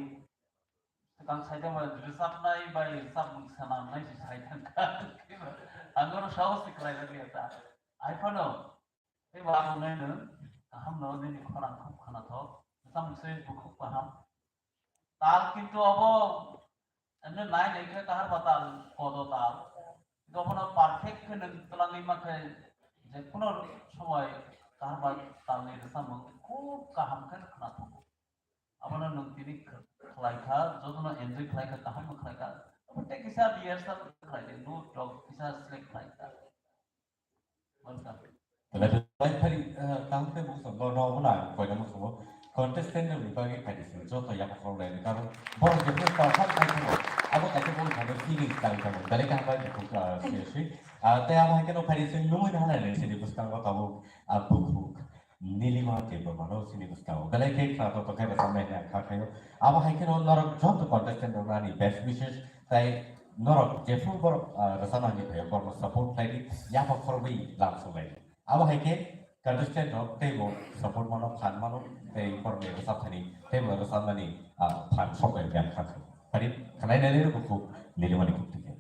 sekarang saya dah berusaha naik bayi sam sana naik saya kan anggur saus dikelai lagi ya iPhone ini baru nih ham loh ini kurang karena tuh sam saya buku paham tal কিন্তু अब এনে নাই দেখে তাহার বাতাল পদতাল যখন perfect নতলাঙ্গি মাখে যে কোন সময় তাহার বাতাল নিয়ে সামনে খুব কাহাম কেন খানা থাকো আমরা নন্দিনী খালাইখা যখন এনজয় খালাইখা কাহাম খালাইখা প্রত্যেক কিসা বিয়ারসাল খালাইখা নো ডগ কিসা স্লেক খালাইখা welcome Lalu hari kamu tu musuh, no mana, kau yang musuh, contestant yang berbagai kadis, contoh yang kau lain, kalau baru jadi perform kamu, aku tak tahu kamu feeling kamu, dari kamu baik buka sesi, tapi aku hanya kadis numun hal lain, sini bukan kau tahu, buku nilima table mana, sini bukan, kalau kayak kalau tu kayak sama ni, kalau aku hanya orang contoh contestant orang ni best wishes, tapi orang Jeffrey baru rasa nanti baru support lagi, ya apa korbi langsung lagi. अब है के contestant हो तेबो support मानो फान मानो ते फॉर्मे रसाब थनी तेबो रसाब money फान shop है क्या खाते पर ये खाने नहीं ले बुकु ले ले मनी कुत्ते के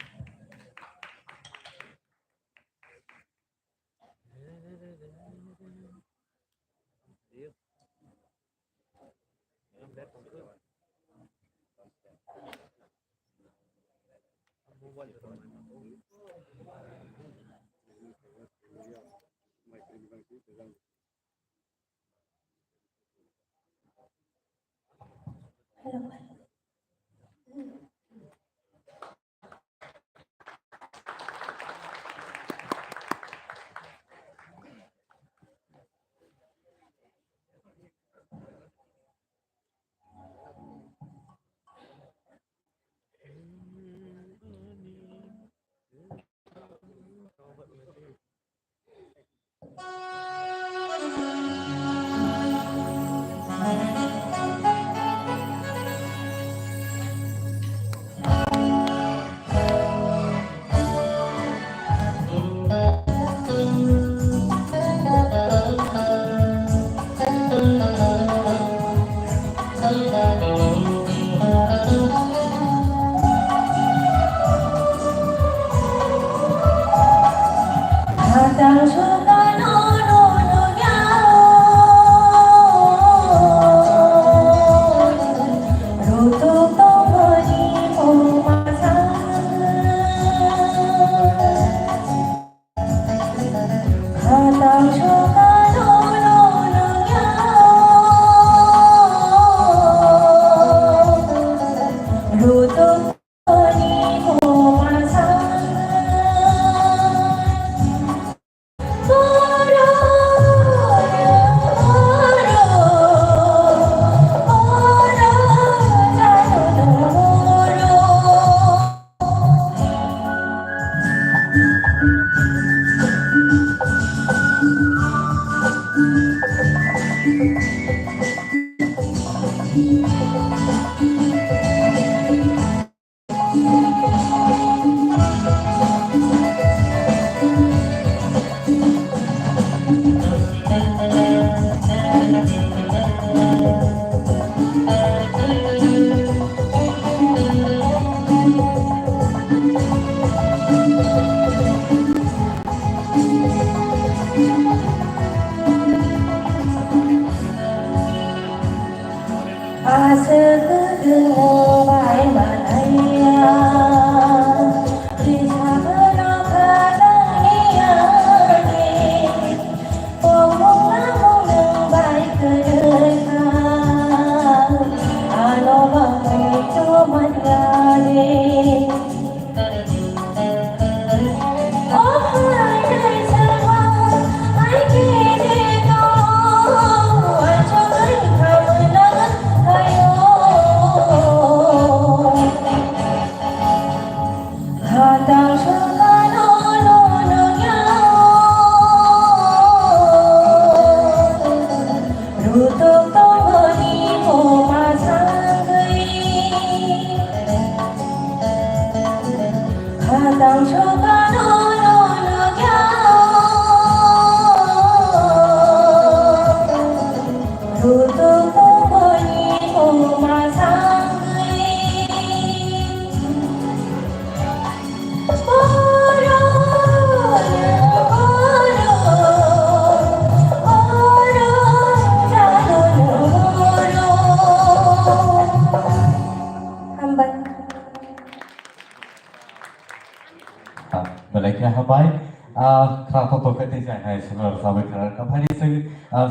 Belakang habai, kerana topik ini saya sebenarnya sampai kerana kapal ini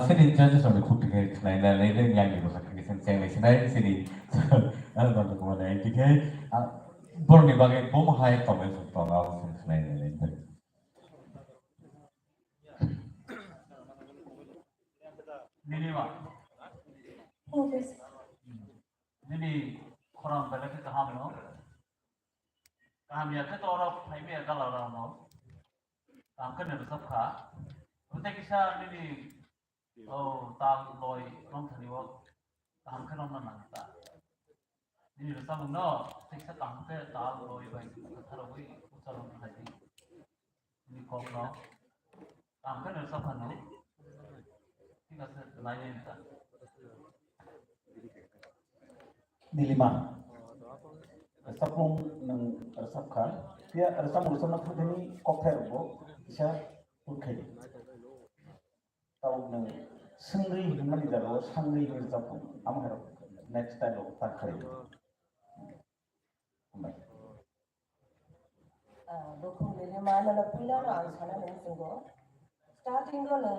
sini judges ada kutuk ke kerana lain yang ini bukan kisah yang lain sini ada kemana yang tiga berni bagai bom hai komen untuk orang kerana lain. Nini Nini korang balik ke kaham no, kaham ya kita orang ini agak larang no, kaham kan ada sabka, untuk kisah Nini oh tang loy orang tadi wak kaham kan orang nanta, Nini rasa mungkin kisah kaham ke tang loy baik kata rawi ucapan hati, Nini kau no, kaham kan ada sabka no, kita sebenarnya itu. Nilima. Resapung nang resapkan, dia resapung resapung nak ini cocktail bo, bisa urkai. Tahu nang sendiri mana di dalam sendiri resapung, amat harap next time lo tak kali. Dokung nilima nang pula nang sana nang sungguh. Starting lo nang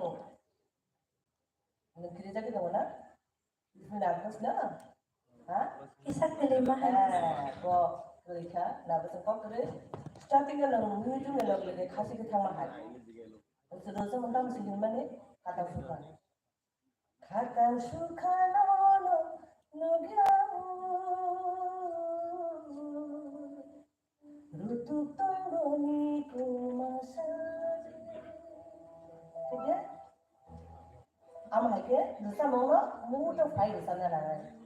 kerja kita mana? Nang atas na. Kisah kelima 그러니까 나부터 거꾸로 스타팅을 너무 무중에 넣으려고 가시 그 탕만 하지. 그래서 너서 뭔가 무슨 일만에 가다 수가. 가다 수카노노 누겨우 루뚝 떨고니 구마사. 그게 아마 이게 누사 뭐가 모두 파일 산나라는.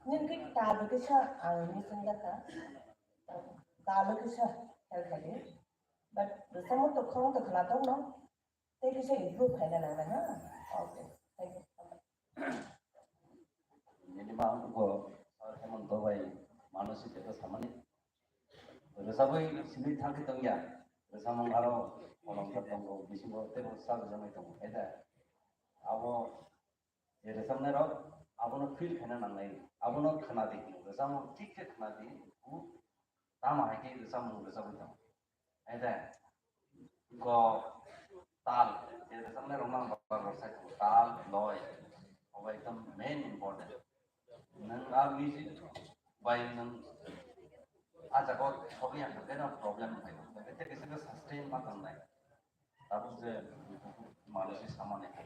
nhưng cái ta được cái sao ăn như sinh ra cả ta được cái sao theo cái đấy but được sao một tục không tục là tốt nó thế cái sao improve hay là này ha okay thank you Jadi mah aku teman tu bayi manusia itu sama ni. Rasa bayi sini thang kita ya. Rasa mengharap orang tertentu bisa buat terus satu zaman itu. Ada. Abo ya rasa mereka abo nak feel kena nangai. Abo nak kena di. Rasa mau tik kena di. Tama hai ke rasa mau rasa betul. Ada. Ko tal. Ya rasa mereka orang rasa tal loy. Abo itu main important. Nang music by nang aja ko hobi yang ada problem hai itu किसी को sustain मत करना है तब उसे मानसिक सामान्य है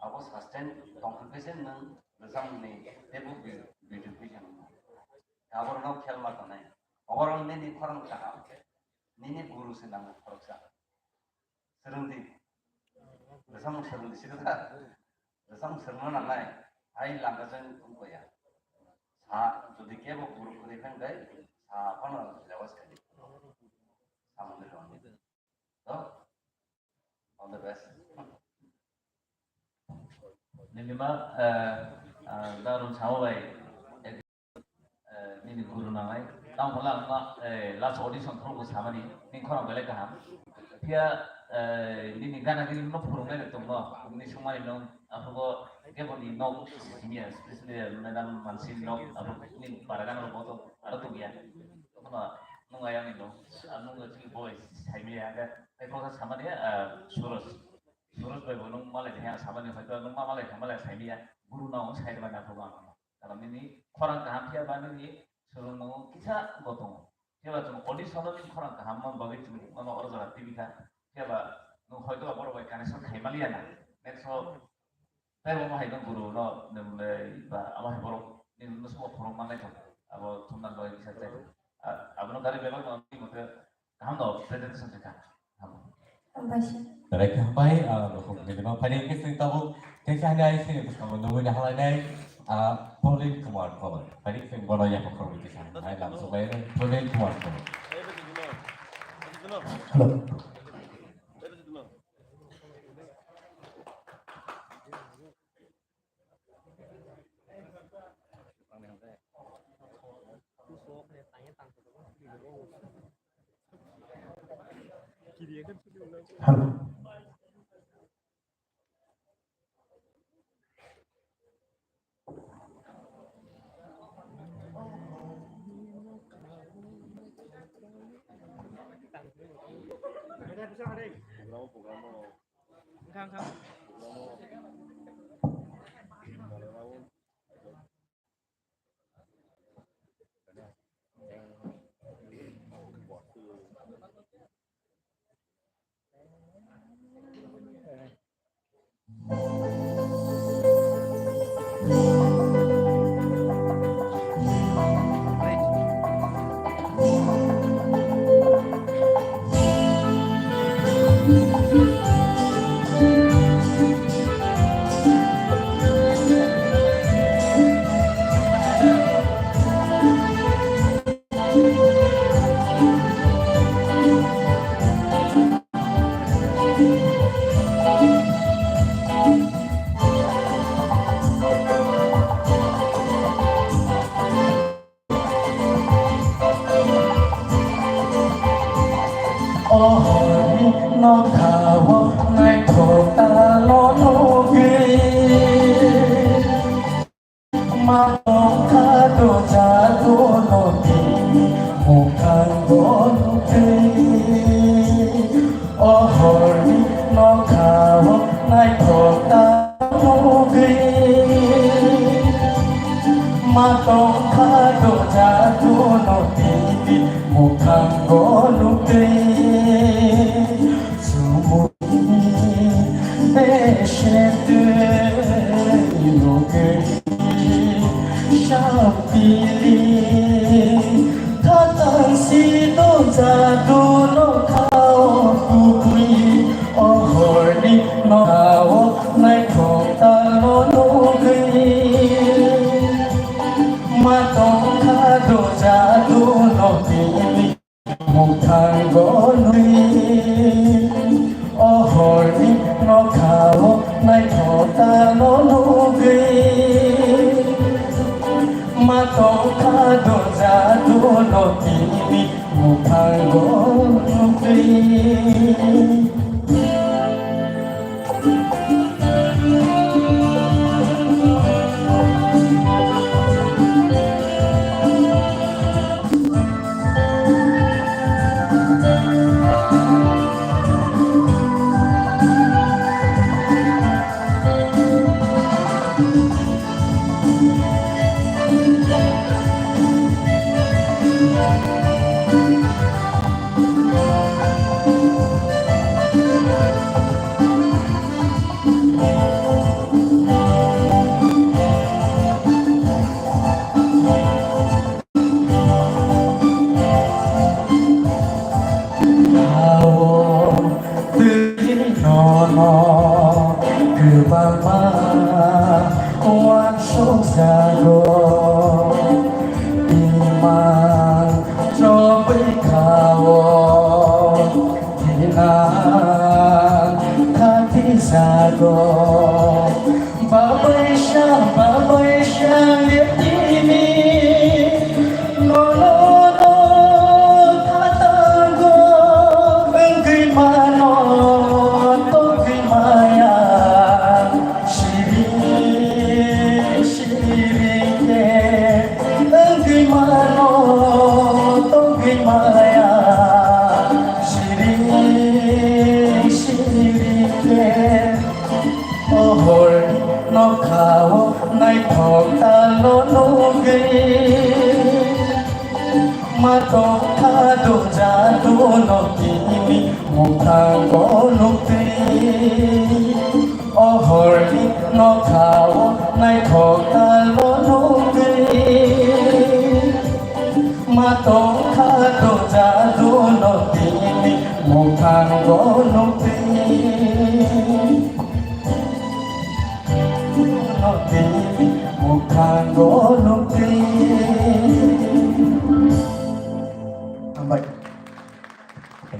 अब sustain कंपनसेशन नंग रसम ने टेबल beautification अब और नौ खेल मत करना है और और ने निखरन कहा ने गुरु से नंग फरसा सरंदी रसम सरंदी सिकता रसम सरमन नालाय आई लांगाजन तुमकोया सा যদি কেবল গুরু করে ফেন দেয় सा अपन लेवस कर सामने रहने तो ऑल द बेस्ट निमा दारुन सावबाय निनि गुरु नालाय तां होला मा लास्ट ऑडिशन थरगो सामानि निं खरां बेले गाहाम फिया निनि गाना गिरि न फुरुंनाय दङ नि समाय न आपको केवल नो सिनियर स्पेशली मैदान मानसि नो आपको नि बारागान रो तो आरो तो गया तो नंगा yang itu nunggu cilik boys saimi ada proses sama dia surus bae nung malai dia sama dia itu nung malai saimi ya guru nang sai de bana program kalau ini orang kaham dia bana ni surung nang kisah gotong dia cuma audition ni orang kaham man bagi cuma mana orang jalan TV ka dia nung hoito boro bae connection khaimaliya na next saya mau hai nang guru no nemle ba amah boro ni nung semua program mana itu abo tunan loy bisa cek abang dari memang nanti mungkin kamu no presentation juga kamu. Mereka sampai loh memang pada kisah tahu kisah ini sih kamu nunggu dah halai Pauline Kumar kawan pada kisah bola yang berkorban kisah hai langsung bayar Pauline Kumar kawan. Hello. Hello.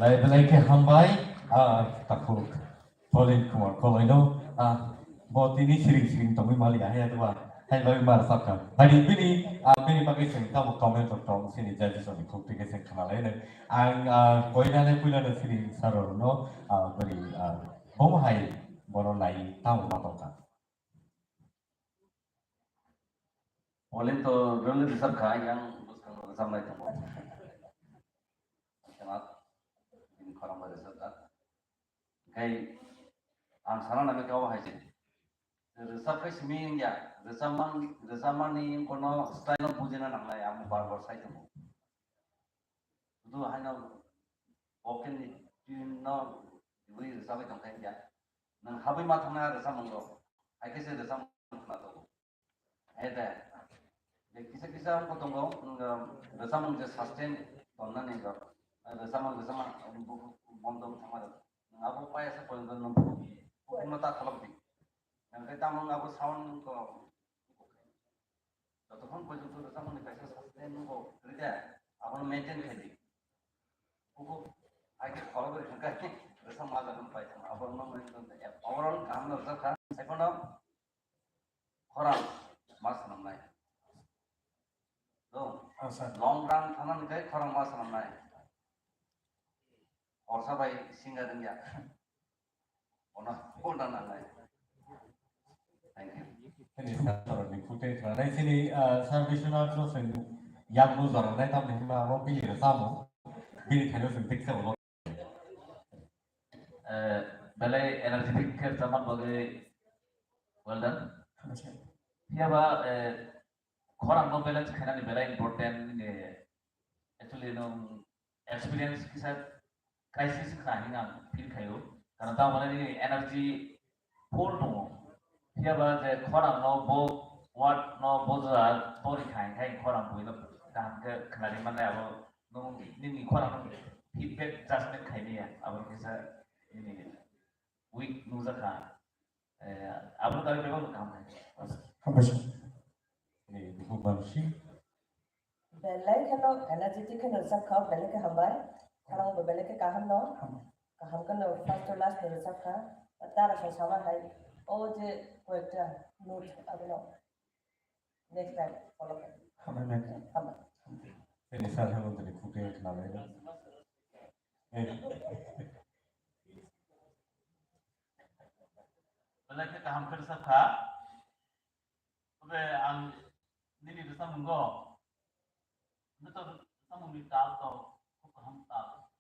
Belai ke hambai takut Pauline Kumar Koloino bot ini sering-sering temui malia ya tuh hai lalu marasakan hari ini bini pakai sing tahu komen tentang sini jadi soal kopi ke sing kenal ini ang koinane punya sini sarono beri bom hai bono nai tahu matongkan Pauline to really besar kaya yang bersama itu. Ini korang bersama. Kayak ansara nama kau aja. Surface meaning ya, zaman ni kono style pujian nama ya, amu bar saya tu. Itu hanya open ni, no, ini sampai tengah ya. Nang habis matang na resam mengko. Ai kese resam mengko. Ada. Kisah-kisah aku tunggu, resam mengko sustain tonna ni kau. Resam bom sama. Aku payah sepuluh tahun mata kalau di. Yang kita mengaku sound ko. Tetapi pun itu resam ni payah sustain ko. Kerja, aku maintain kerja. Aku, aku kalau berkerja, resam ada pun payah. Aku maintain. Overall, kami resam kan. Second of, orang mas namai. So, long run kanan kayak orang mas namai. और सब भाई singer India ओना नालाय thank you ini sarono footage mana sini servicenya terus yang lu zarane tam ni ma mo pilih resamo pilih kalau sentik sama balai energetik ke zaman bagai well done ya ba korang no balance khana ni balai important ni actually no experience ke sath crisis khaning am feel khayo karena ta mana ni energy full dong ya ba je korang no bo what no boza body khai korang boi no kan ke khani mana abo no ni korang feedback judgment khai ni ya abo kisa ini week nusa kha abo tadi memang kam hai apa sih ini bukan sih belai kano energetic kano sakha belai ke hambai karang belai ke kaham no kaham kano first to last ni sakha tara sama hai o je koekta note abno next time follow hambai ini salah satu dari footage nalai Belakang kaham kerja kah? Oke, ini bisa menggo. Betul, sama minta atau kaham tak.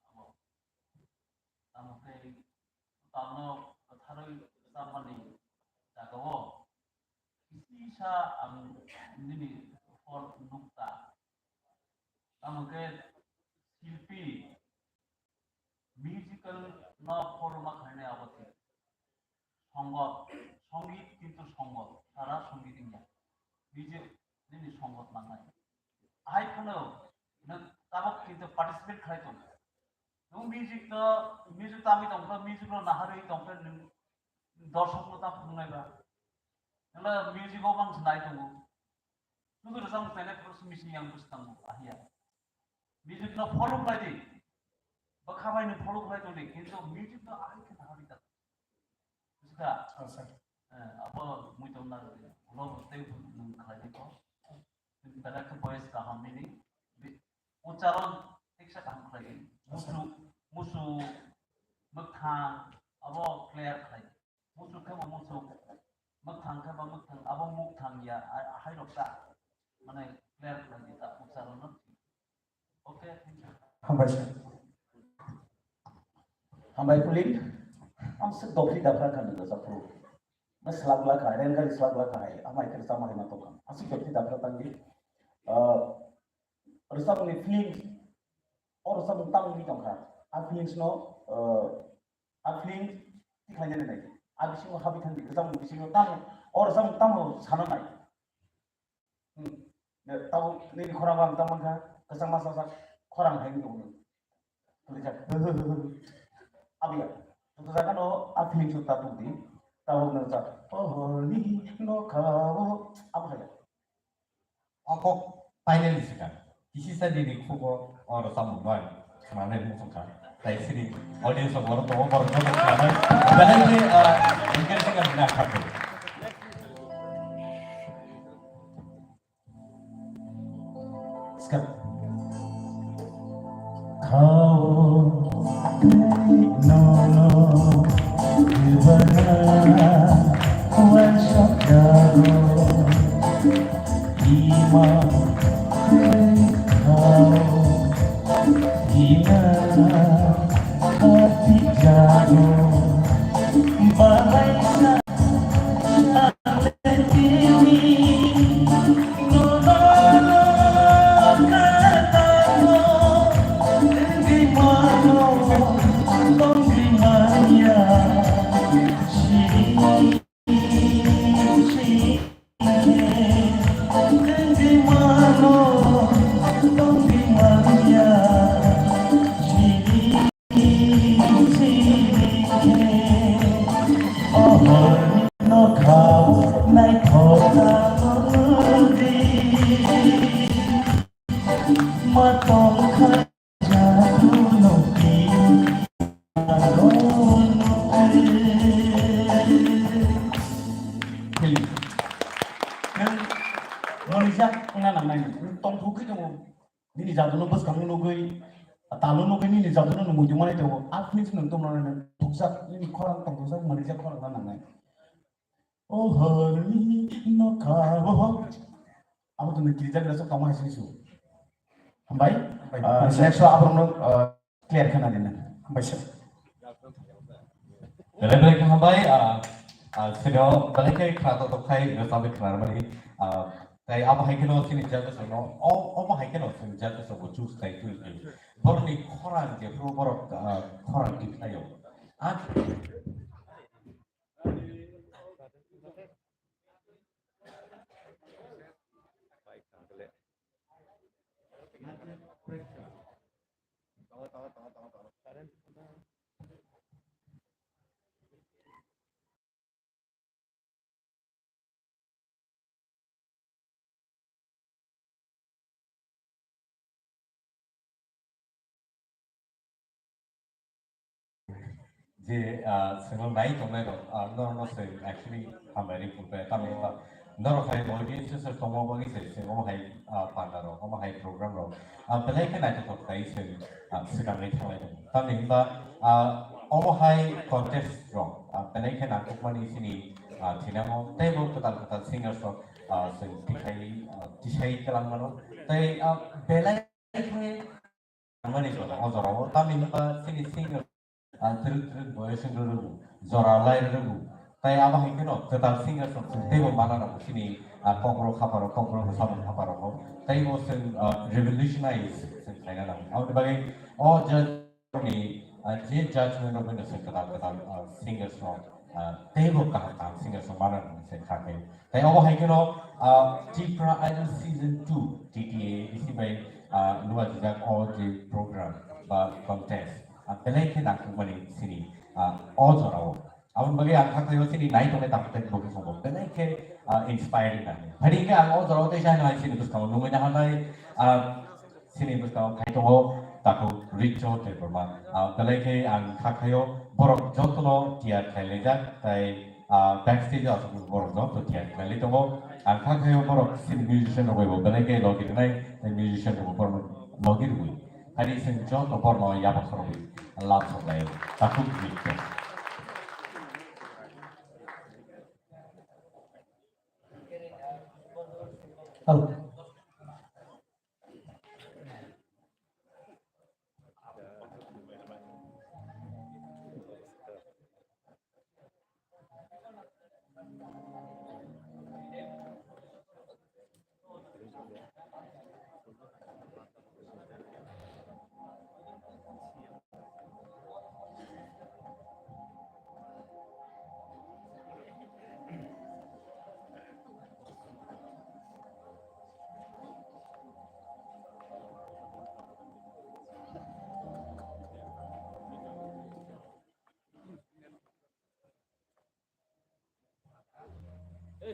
Sama kayak tahu taruh sama ni. Tak kau. Bisa ini for nukta. Sama kayak শিল্পী musical না ফর্মা খানে আবদ্ধ সংগত সঙ্গীত কিন্তু সংগত তারা সঙ্গীত ইংয়া মিউজিক যিনি সংগত নাঙায় আই খানো নों তাবক কিন্তু পার্টিসিপেট খাইতো नों মিউজিক আমি দংফা মিউজিক নাহারই দংফা দর্শক তা ফুংনাইবা नों মিউজিকও বাংसिन नाय दङ শুধু রসাম পেনে প্রশ্ন মিশিং আং বুঝতাম আহিয়া Music no follow by the Bakamai no follow by the কিন্তু music no I can have it. Suka. Apa muito na lo stay nung kali ko. Pada ke voice ka ham ni. Ucaran tiksa kam kali. Musu makhang abo clear kali. Musu ka musu makhang ka makhang abo mukhang ya hai rokta. Mane clear kali ta ucaran no. Okay, thank you. Hambai kulit, am se dobri dabra kan itu sapro. Mas selagla kai, dan kali selagla kai, amai kerja sama dengan tokan. Asik dobri dabra tanggi. Resap ni feelings, or resap tang ni tongkar. Feelings no, feelings tiklanya ni lagi. Abis itu habis tanggi, resap ni bising tang, or resap tang sana nai. Tahu ni korang bang tang mana? Kesang masa korang hang dong. Tulisan, abia. Tentu saja no, feeling sudah tuh tahu ngerasa. Oh ni no kau apa saja? Aku finally sekarang. Isi saja di kubu orang sama orang kemana yang musuh kan. Dari sini audiens orang tua orang tua kemana. Bahkan ini mungkin sekarang benar kata. Sekarang. Kau no gimana wajah kau ima kau gimana hati kau bahagia Ini jatuh numpes kamu nugui, talu nugui ini jatuh nunggu cuma itu, aku nih seneng tuh nonton tuksak ini korang tuksak Malaysia korang mana? Oh hari no kau, aku tuh nih cerita besok kamu hasil isu. Hambai, next apa orang clear kan ada nih, hambai sih. Dalam hambai, sudah balik ke kereta tokai bersama kerana ini. Tại apa hai kena sini jaga sono, apa hai kena sini jaga sono choose tai tu ni. Baru ni korang je, baru korang kita yo. J single night होने दो, no se actually हमारी पुरपे तब Norokai audiences are tomo bagi se omo hai pandaro omo hai program ro belai kan ada to kai se sedang ni thalai tani ba omo hai contest ro belai kan aku mani sini thinamo table total singers ro se dikai kalang mano tai belai kan mani ro ozoro tani ba sini singer terus voice ro zora lai ro tai apa mungkin no total singer from table mana no sini kongro bersama kaparo tai mo sen revolutionize sen kaya na awak bagai judge ni judgment of the sen total singers from table kaham singers from mana no sen kaya tai apa mungkin no Tipra Idol Season 2 TTA isi baik luar juga the program contest pelai ke nak kembali sini orang Awan bagi angkat kayu sini naik oleh takut bagi semua. Benar ke inspiring kan? Hari ini aku orang tu saya naik sini terus kamu nunggu jangan naik sini terus kamu kayu tu takut reach out ke berma. Benar ke angkat kayu borok jauh tu tiada kayu lejak, tapi backstage aku borok jauh tu tiada kayu tu angkat kayu borok sini musician tu boleh. Benar ke lagi naik musician tu borok lagi tu. Hari sini jauh tu borok ya pasal tu langsung naik takut reach out. Halo.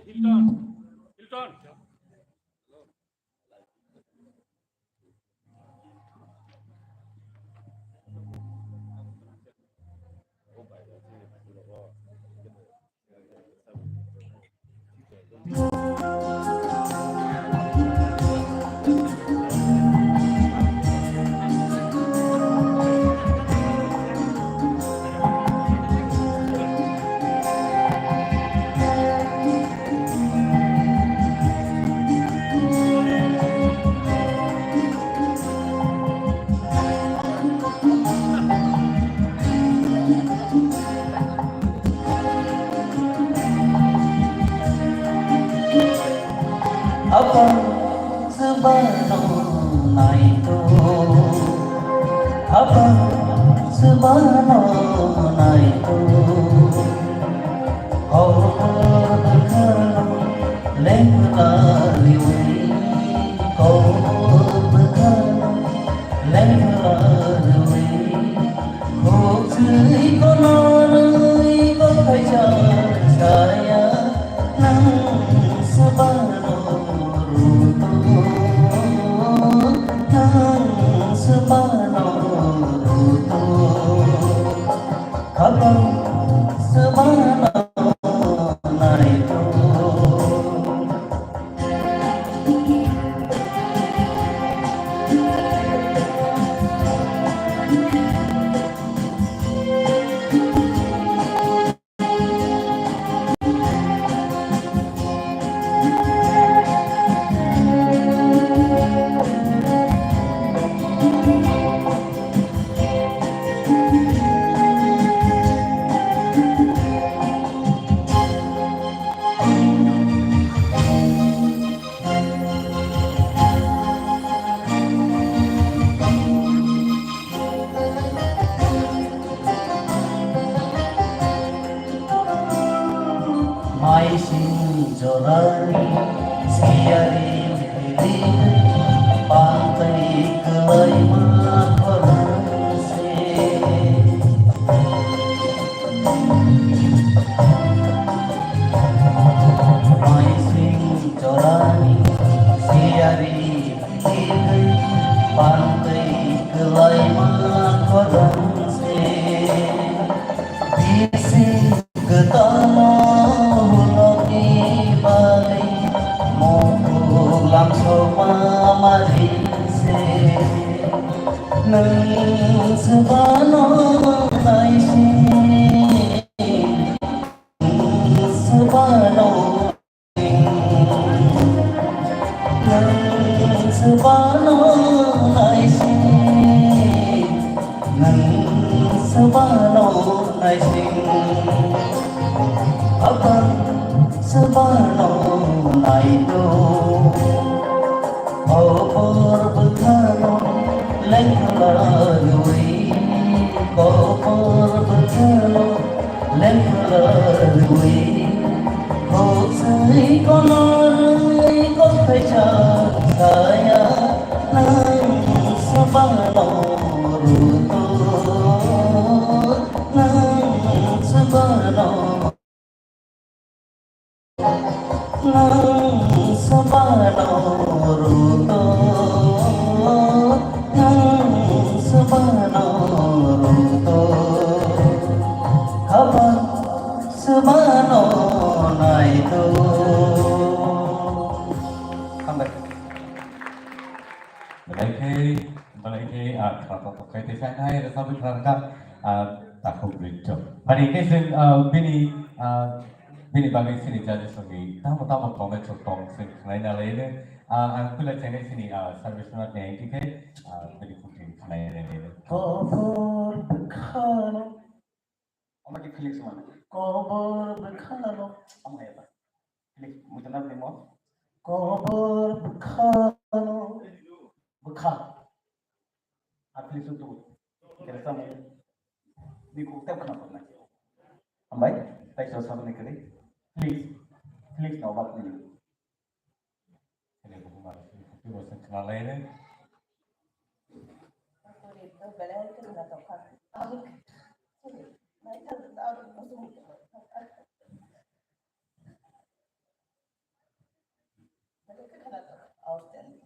Hilton. Apa sebenarnya itu? Apa sebenarnya itu? Kau berkenan lelaki, kau berkenan lelaki. Kau sih kononai kau kajar saya nang sebenarnya. Mai sin jorani siari diri pantai kelai makorase Mai sin jorani siari diri pantai kelai makorase Bisi ketama Bali sebano naido Opor bekano lengkalarui Opor bekano lengkalarui Hosai konorai kotai saya nang sebano ruto nang sebano nang sebano ruto nang sebano ruto kabar sebano naito comeback Malay kalau pakai desain hai rasa berharap takut berjumpa. Pada kesempatan bini bagi sini jadi segi tamu komen tentang seni lainnya. Aku lihat channel sini service not yang ini bini kucing lainnya. Kopor bekano Oma ki Felix mana Kopor bekano Oma ya pak Felix mungkin apa nih mau Kopor bekano bekal Felix itu kira sama di kota kenapa nak ambai tay so sama nih kali Felix nggak apa nih Ini bukan masalah itu bosan kenal lainnya. Aku itu balik ke nggak tahu kan. Aku mereka tahu musuh. Mereka kena tahu outstanding.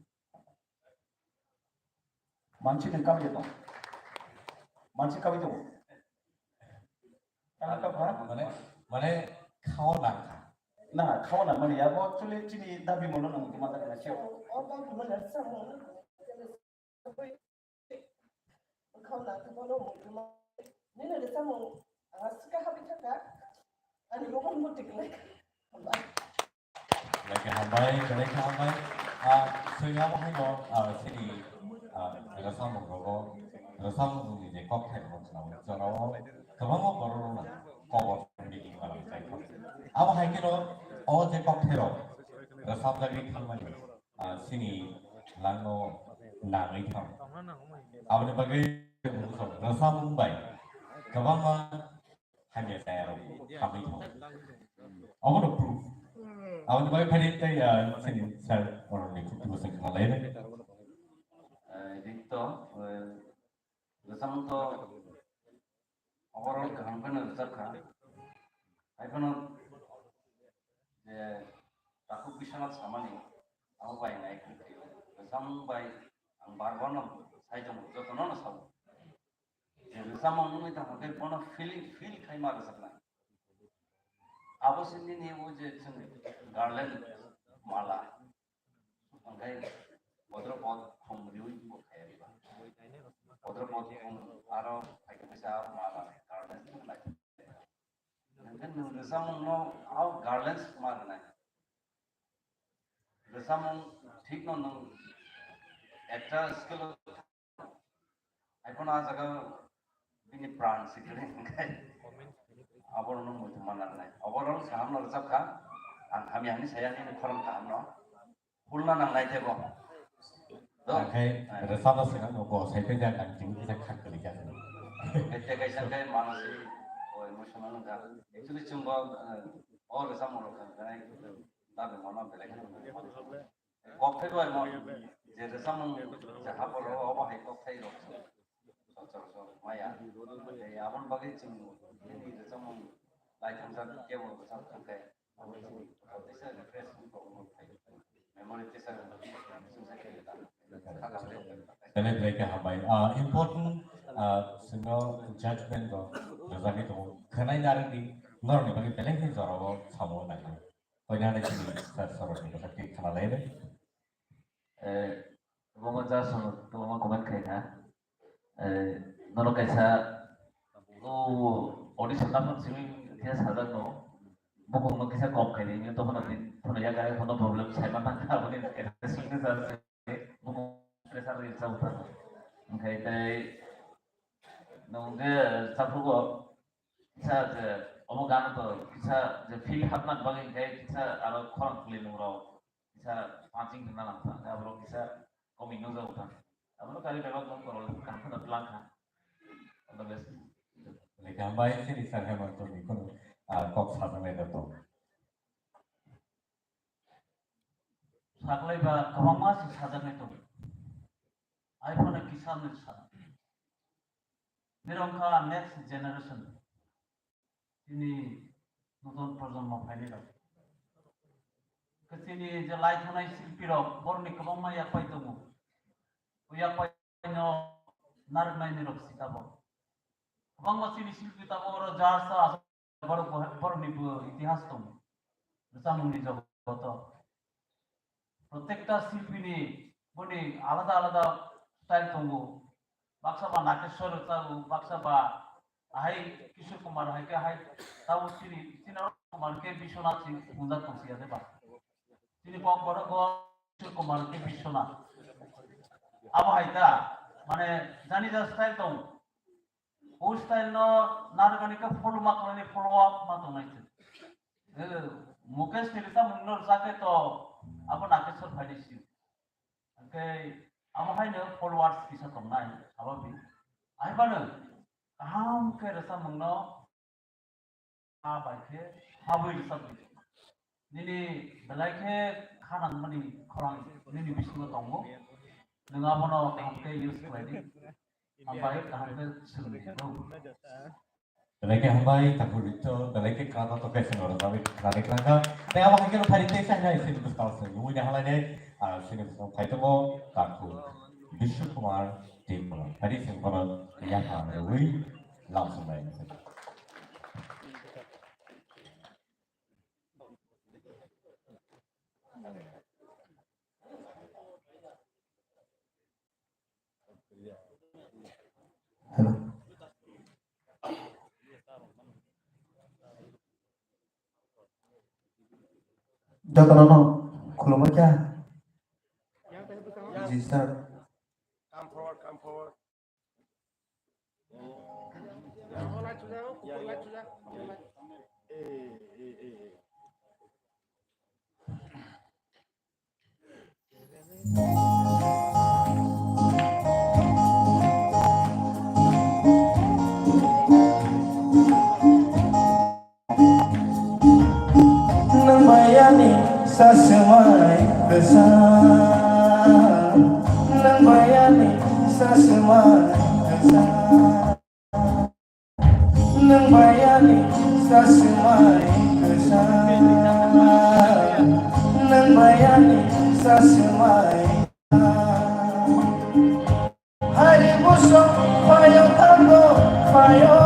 만취는 까비죠 만취 까비죠 까비까 Mana kau nak? 나 카오나 뭐냐 야뭐 쫄리 찌니 나비 몰라 너무 그만 다 시오 어떤 그걸 했어. 그거나 그거는 뭐 너는 그래서 뭐 아스카 하비타가 아니 요건 못 되겠네. Lagi hambai. Saya mau hanya sini rasa menggogo rasa menjadi koktel macam itu. Kalau mau baru kau bikin malam saya. Apa hanya kalau je koktel rasa lagi kamar sini lango nangai kam. Apa ni bagi rasa Mumbai. Kalau hanya saya kami itu. Apa tu proof? Awak ni bagi pada sini saya orang ni kutu bosan kenal lain. Dito Bersama overall kehampaan besar kan, iPhone aku bisa nak sama ni, aku bayi naik ni, bersama bayi ang barban saya jom jatuh nona sabu, bersama orang itu hampir pernah feel kaya mana sakna, apa sini ni वो जे garland malah, angkai bodoh pot pemberiu ibu kaya riba. Bodoh pot aro kayak bisa malah garland itu naik. Mungkin bersama no out garlands malah naik. Bersama ठीक no extra skill. iPhone आज अगर ini brand sekian angkai. Abang no mungkin mana naik. Abang saham no resep kan? Kami yang ini saya ini kurang tahan no. Pulna nang naik tebo. Angkai rasa tu sekarang aku saya kerja kan tinggi saya kerja kerja. Kete kaisa kai manasi o emotional ga. Actually chumba or rasa moro kan kai dabe mana bele kan. Kokte do mo je rasa mo jaha polo oba hai kokte ro. So maya. Abang bagi chum ini rasa mo lai thamsa ke wo rasa kai. This is refresh memory this Jadi mereka hambai. Important single judgment do rezeki tu. Kenai nari di nor ni bagi peleng ni joro samu nak. Kau ni ada sini sorot ni bagi kenal lain. Mga jason to mga comment kay na nono kaysa no audition naman sini dia sadar no bukan no kaysa kop kay niyo to hono din hono ya kaya hono problem sa mata ka hono kaya sini sa bukan pressure rin sa utan okay tay nung de sa pugo sa Omo gana to kisa je feel hatna bagi kayak kisa aro khorang kulin urau kisa pancing kena langsa abro kisa komino za utan abro kali lewat dong korol kan kena pelangka all the best Mereka baik sini saya bantu ikut kok satu meter tu. saklai ba kabang mas sajarne to iPhone kisan ne sa nirongka next generation ini নতুন প্রজন্ম ফাইলে রাখ কসিনি যে light হনাই শিল্পী rock Borni কবং মা ইয়া পাই দমু ইয়া পাই ন নারনাই নি rock Sitabo কবং মা সিনি শিল্পী তাবো র জার সা বড় বর্ণি ইতিহাস দমু সামুনি জগত প্রত্যেকটা শিল্পীনি বনি আলাদা আলাদা স্টাইল দমু বাক্সাবা নাগেশ্বর তাবু বাক্সাবা Hai Kishore Kumar hai ke hai tahu sini Kumar ke Bishwanath Singh Munda Kunsiya de bas sini kok boro go Kishore Kumar ke Bishwanath abo hai ta mane jani ja style to o style no nargani ka follow ma korani follow up ma to nai Mukesh Tirisa Munor sake to abo Nakeshwar Phaidisi ke abo hai no followers kisa to nai abo bi ai bana Ham ke rasa mengno apa ke habis sabdi nini belai ke kanan mani korang nini bisnu tonggo dengan mana ham ke use lagi hambai ham ke sering Belai ke hambai takut itu belai ke kata tu kesen orang tapi kerana kerana tapi apa yang kita hari ini saya sini betul sekali ini dah halnya sini betul saya tu takut Bishop Kumar Timur hari ini kalau yang hari langsung main. Hello. Jatuh nono, kulum aja. Ji sir. Come forward, come forward. Nang bayani sasemai kesan Nang bayani sasemai kesan Nang bayani sasemai kesan Nang bayani sasemai Hari busuk fayo tango fayo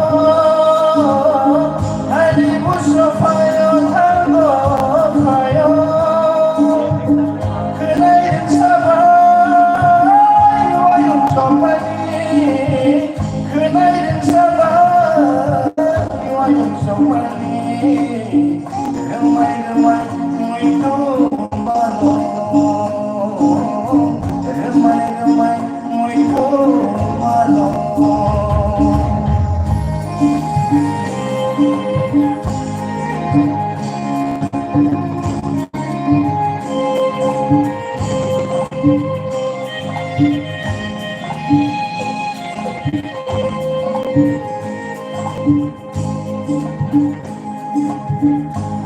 Hari busuk fayo tango fayo Kenai sabai wayung somani Kenai sabai wayung somani Remai-remai muito balo Remai-remai muito balo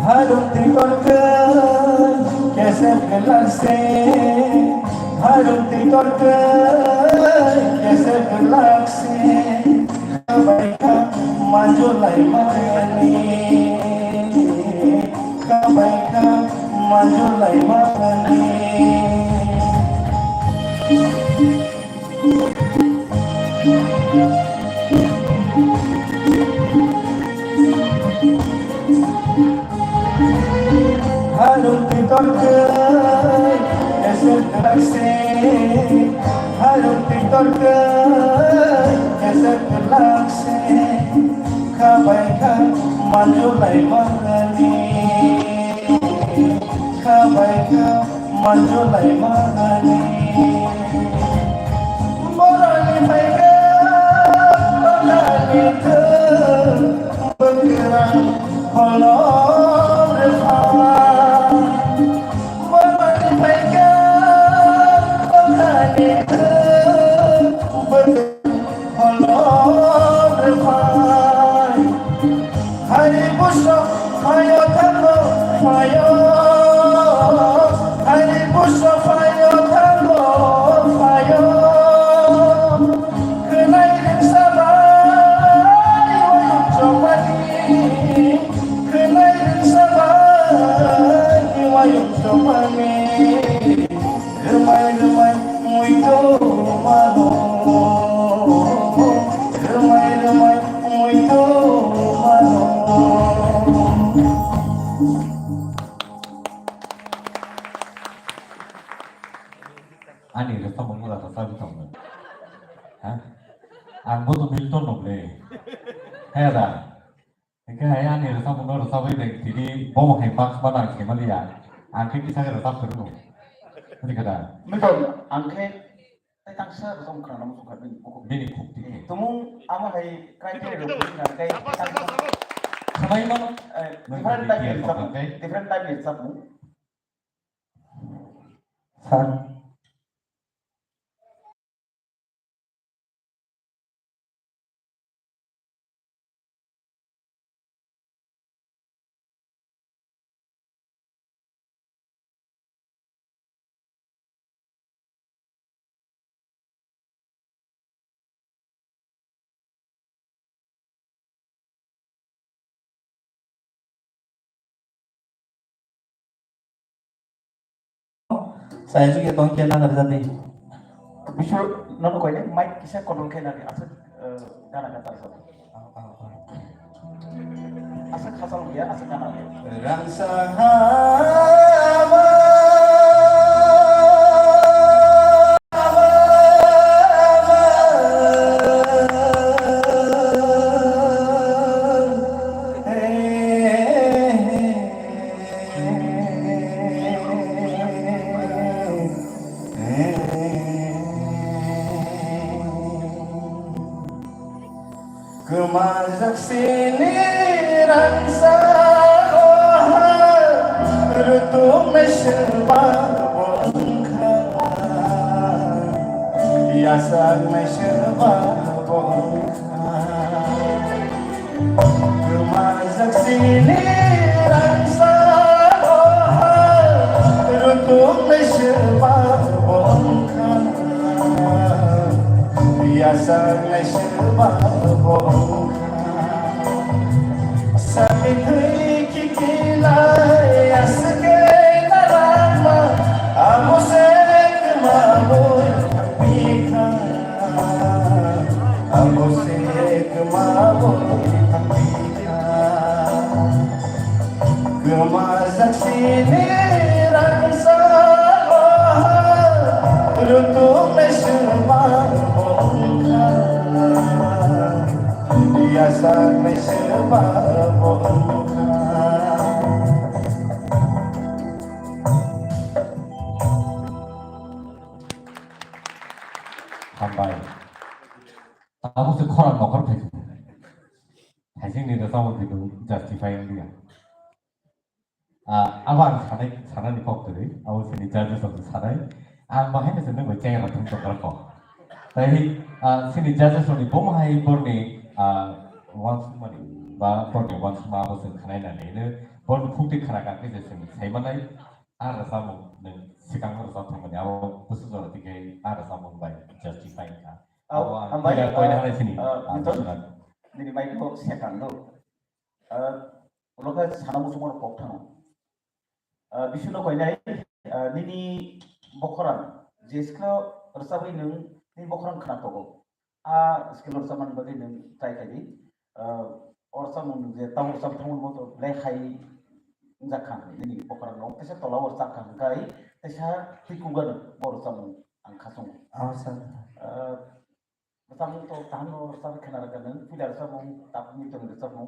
Harum tricolor कैसे गलत से हारून कैसे गलत से कबाइका मंजुलाई मानी कबाइका मंजुलाई मानी Harum कैसे गलत से हारून कैसे गलत से कबाइका मंजुलाई मानी कबाइका मंजुलाई मानी Morani baiknya, morani tu bergerak. Ani rasa mengula rasa bitong. Hah? Angbo tu Milton noble. Hai dah. Ini hai ani rasa mengula rasa bitong. Jadi bom hai max mana kemalia. Angke kisah rasa perlu. Ini kata. Milton, angke tangsa rasa mungkin nama suka Bini bukti. Tumung ama hai kriteria dengan kai tangsa. Sampai mana? Different type ni sabu. San saya juga tongkian nak jadi. Bisa nono kau ini mic kisah kontrol kena ni asal kana kata sabu. Asal khasal dia asal kana dia. Rangsa Kemajak sini rangsa Rutu mesyerba bongka Yasak mesyerba bongka Kemajak sini rangsa Rutu mesyerba bongka Yasak mesyerba bongka Sampai kikila yaske narama Amosek mabur pika Amosek mabur pika Kemajak sini rangsa Runtuh mesyerba bongka Yasak mesyerba bongka Sampai. Aku sekolah nokar peju. Hasil ni rasa mau itu justify dia. Awak sana ni kau tu, awak sini jadi satu sana. Bahaya ni sebenarnya macam yang macam tu kalau. Tapi sini jadi satu bom hai borne once money, borne once mau sen kena ni borne bukti kena kan ni sini. Saya mana rasa mau sekarang rasa tu mana awak khusus orang tiga rasa mau baik justify kan. Awak tidak kau yang ada sini. Ini mic tu siakan tu. Ulo ka sana musuh orang kau tahu. Bisu lo kau ini nini bokoran. Jeska rasa beri nung nini bokoran kena toko. Skill rasa man bagi nung try kali. Orang sama nung je tahu rasa tahu motor lehai zakkan nini bokoran nung. Tesa tolak orang zakkan kai. Tesa tikugan orang sama angkasong. Awesome. Bersama tu tahan orang sama kena rakan, tidak sama tak minta bersama.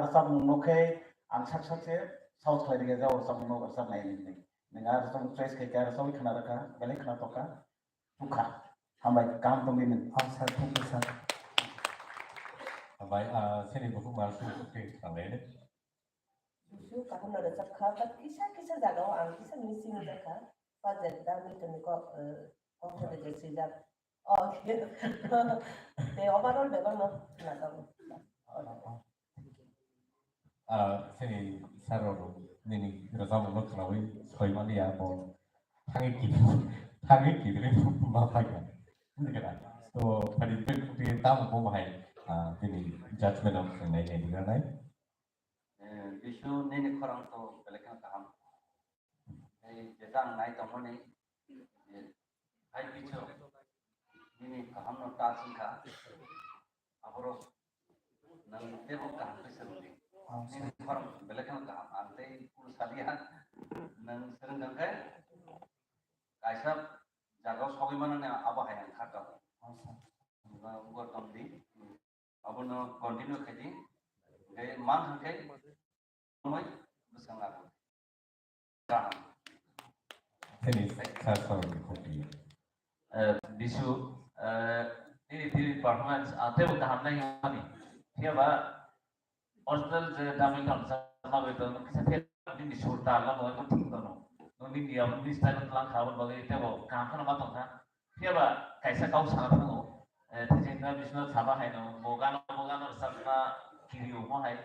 Sama nokai angkat saja, saus kali dia jauh sama nok sama ini. Dengar sama stress kerja sama kena rakan, balik kena toka, buka. Hambai kam tu minum. Awesome, thank you sir. Sampai sini buku masuk ke sampai ni. kaham na rasa kha but kisa jaga ang kisa missing jaka budget da mi to ko ko de sila okay the overall development na ka sini saro nini rasa mo kanawi soy mali ya mo hangi kiri mahaya ini kan so pada itu tamu pun mahai ini judgment of nai nai dengan nai bisu nini korang to belekan kaham jetang nai tomo ni hai bisu nini kaham no ta singka aporo nang tebo kaham peseruli nini korang belekan kaham ante pul salihan nang sereng kai kaisa jaga sogi mana ne aba hayang khata gor kamdi abono continue khadi gai man hankai noi busang aku sini saro kopi bisu ini performance ate bukan hamna ini dia ba original je damai kan sama betul kisah dia ini surta lah mau itu tinggal ini dia ini style telang kawan bagi dia bo kamkan apa tuh kan dia ba kaisa kau sangat tuh terjadi bisu sama hai no moga no sama kiri umah hai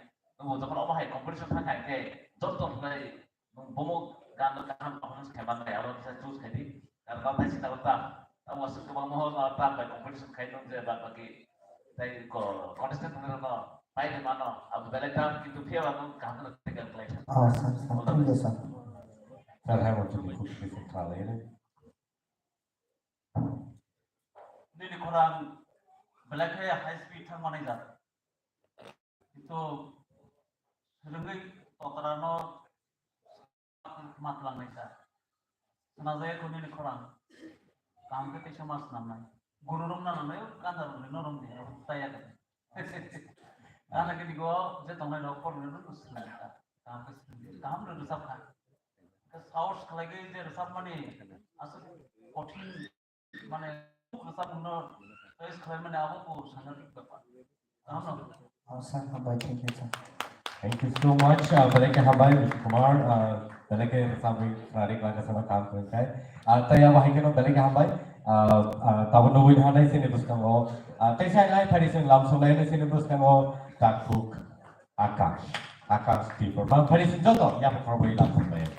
mau tuh kalau umah hai competition kan hai kayak jatuh lagi bomo kan performance kayak mana ya orang bisa choose kayak ini karena kalau tadi kita letak masuk ke bawah letak baik competition kayak itu je bagi dari contestant mana baik di mana abu belajar itu dia orang kan tegang kelihatan thank you sir sar hai mo chuli kuchi se khala ini ini kurang belajar high speed thang mana jat itu selenggai tokarano matlang nih sah senazaya kuni ini kurang काम के पीछे मस्त नाम गुरु room ना नाम kan harus rum dia saya karena gini gua je tong na ko rum terus काम के काम ru sab kan ke source lagi je sab mane asal কঠিন মানে sab no terus kalian mane abo ko sangat bapak काम no sir thank you sir Thank you so much. Balik habai Kumar. Balik sampai hari kelana sama काम करता है. तया वही के no balik habai. Tahu nungguin hana sini bus kamu. Tesa lain tadi sini langsung lain sini bus kamu takuk Akash people. Bang tadi sini jodoh yang perlu langsung lain.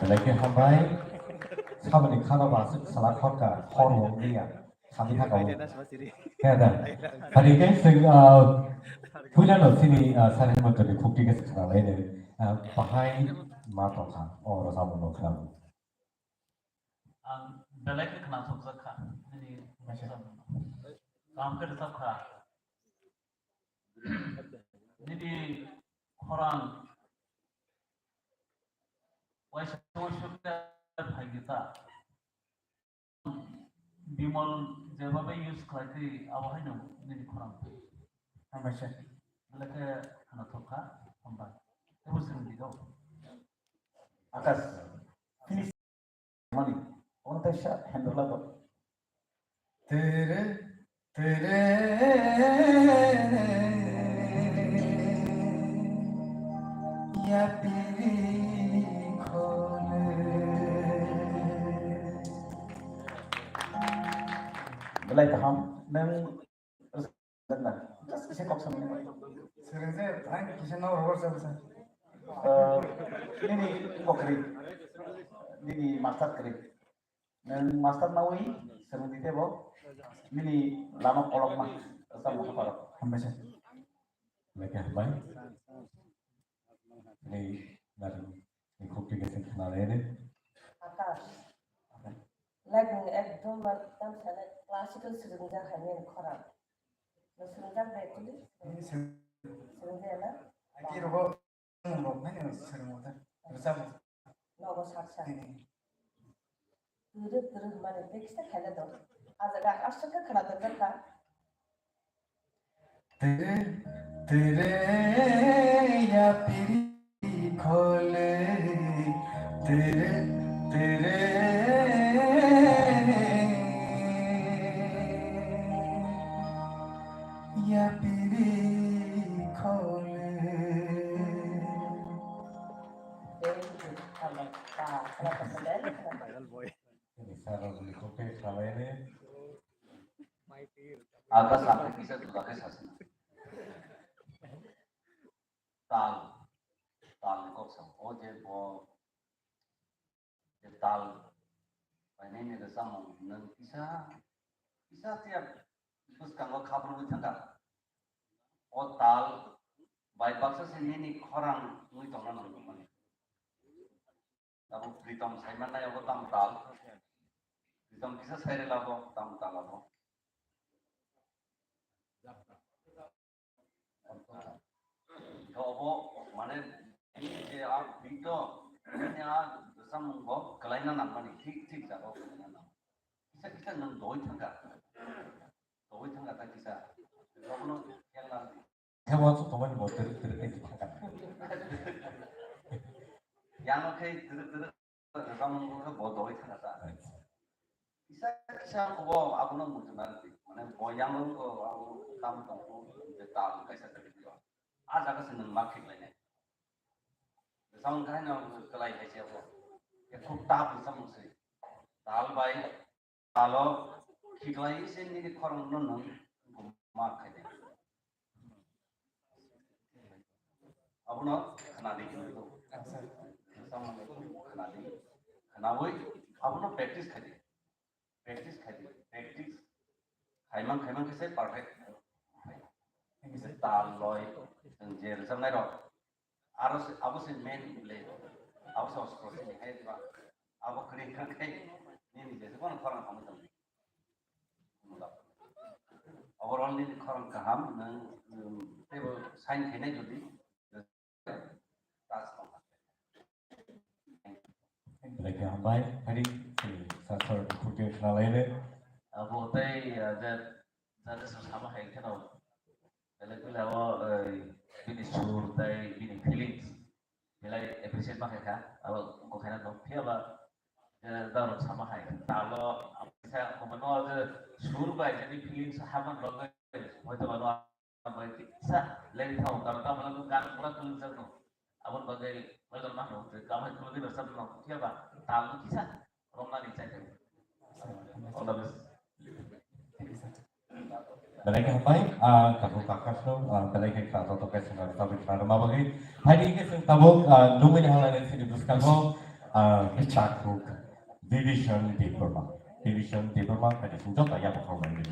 Lagi hambai, sama ni kana bahasa salah kota hormon dia, kami tak tahu. Ada. Hari ini saya punya nasi ni saya mau jadi cooking ke sekarang ini. Bahai mata kan, orang sama nak kenal. बेलेग खोनासंग जाखा दिनै कामफोर जाखा दिनै खरां वाइसोसुका फाइगिता Bimal जेबाबे use खालायखै आबहाय नं दिनै खरां हामबायसै बेलेग खोनाथखा हामबाय बोसोर दिगाव आकाश finish money on the shot handle level tere tere ya piri khole belai taham nang dengar just kisah kok sama sering saya tanya kisah nawa horse apa ini kokri ini master kri dan master nawi sering ditebo ini lama kolom mah sama apa sampai sih Lagi hambai, ini dari ini cooking ke sekarang ini. Akas. Lagi ekdom macam sana classical seringa hanya koran. Seringa betul. Seringa lah. Aki robo mana seringa bersama. Nogo saksa. Dulu mana teksta kena dong. Azak asal ke kena dong kan? तेरे तेरे या पीरी खोले तेरे तेरे या पीरी खोले Ini saya lagi cooking sekarang ini. Agas sampai bisa juga kesas. Tal, tal kok sam. Oh je tal. Ini ni sama nan bisa tiap terus kalau kabar bercakap. Oh tal, baik baksa sini ni orang mui tong nang nang. Tapi pritam saya mana yang tam tal. Pritam bisa saya lagu tam tal lagu. Kalau mana ini dia itu ini sama gua kelainan apa nih tik jago kelainan. Kita nang doi tangga tak bisa. Kalau yang lain. Hewan tu teman mau terus kita kan. Yang oke terus samung bo doi thana ta kisa kisa ko abuna mujuna mane boyang ko abu kam ko je tal kaisa ta video a jaga se nang market lain samung kai na kalai hai se ko ek khub tap samung se tal bai talo khiklai se ni khorong non non ma khai de abuna khana de ko samung khana de khana woi abuna practice khai de practice khai mang cái set perfect cái set tal loi jel sam nai ro aro se abo se main play abo se osco se hai ba abo kri kan kai ni je se kon khorang ham tam overall ni khorang ka ham nang table sign khai nai jodi task Lagi hambai hari sasar kutir kenalai bộ tây ra ra sự sắm hay thế nào đây là cái là bên sur tây bên feelings đây là appreciate mắc hay khác có khả năng nó phía là tao nó sắm hay tao lo sẽ có mình nói là sur bài jadi feelings haman lo cái hồi tao nói bài sa lên thầu tao tao nó cũng gan cũng cũng dân nó abon bagai bagai mah no kamu itu lebih besar no siapa tahu kisah Roma di sana Allah bes Balai hambai kabu kakas no balai ke kata to ke sengar tabu kana ma bagi hari ke sing tabu numin halane sini buskan ho chak hook division diploma pada sunjok ya performa ini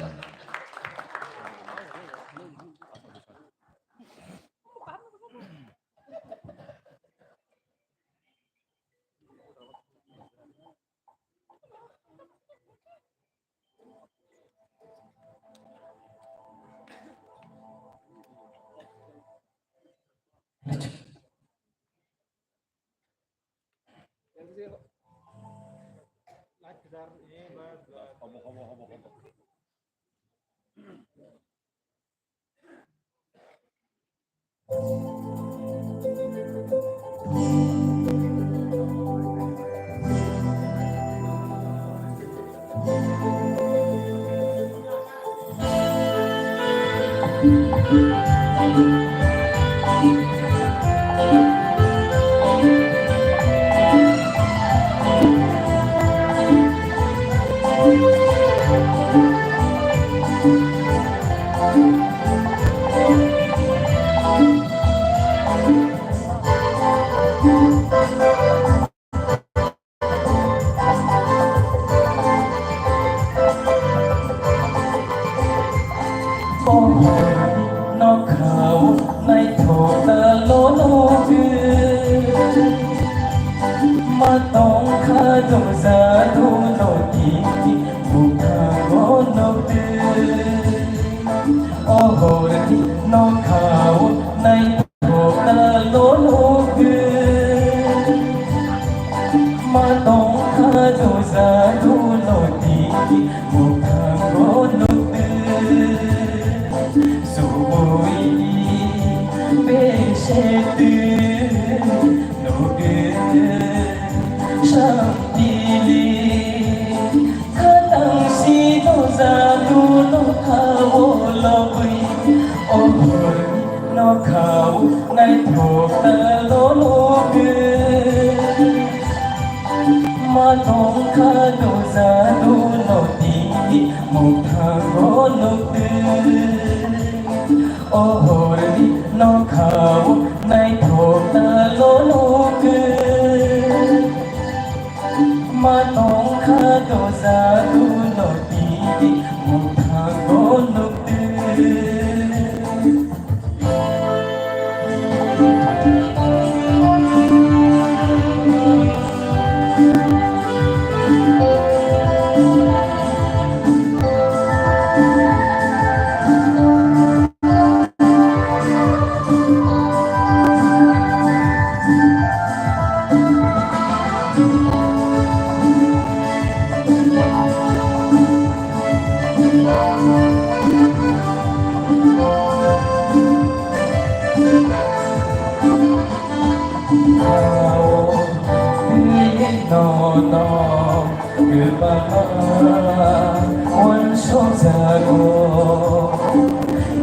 너너 그 밤 원소자고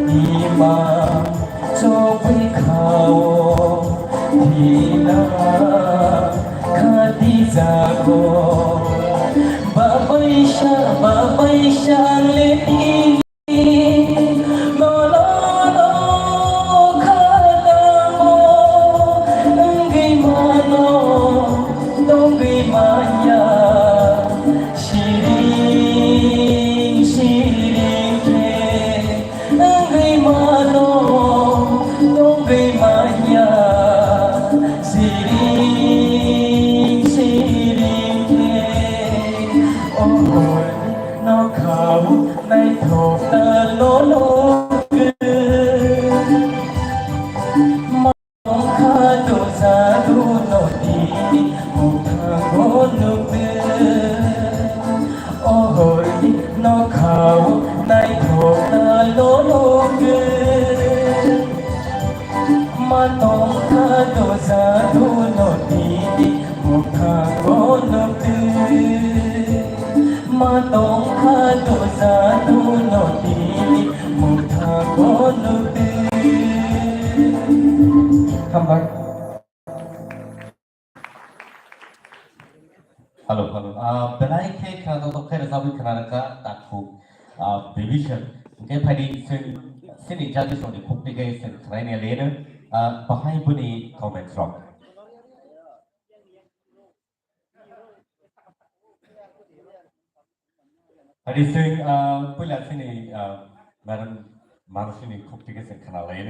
이맘 저기 가오 디나 가디자고 바바이샤 레니 Come back. Halo. Belai ke kalau tu kerana sahaja kerana takut division. Mungkin pada sini jadi soal bukti ke kerana lain. Bahaya bunyi comment drop. Pada sini pula sini madam sini bukti ke kerana lain.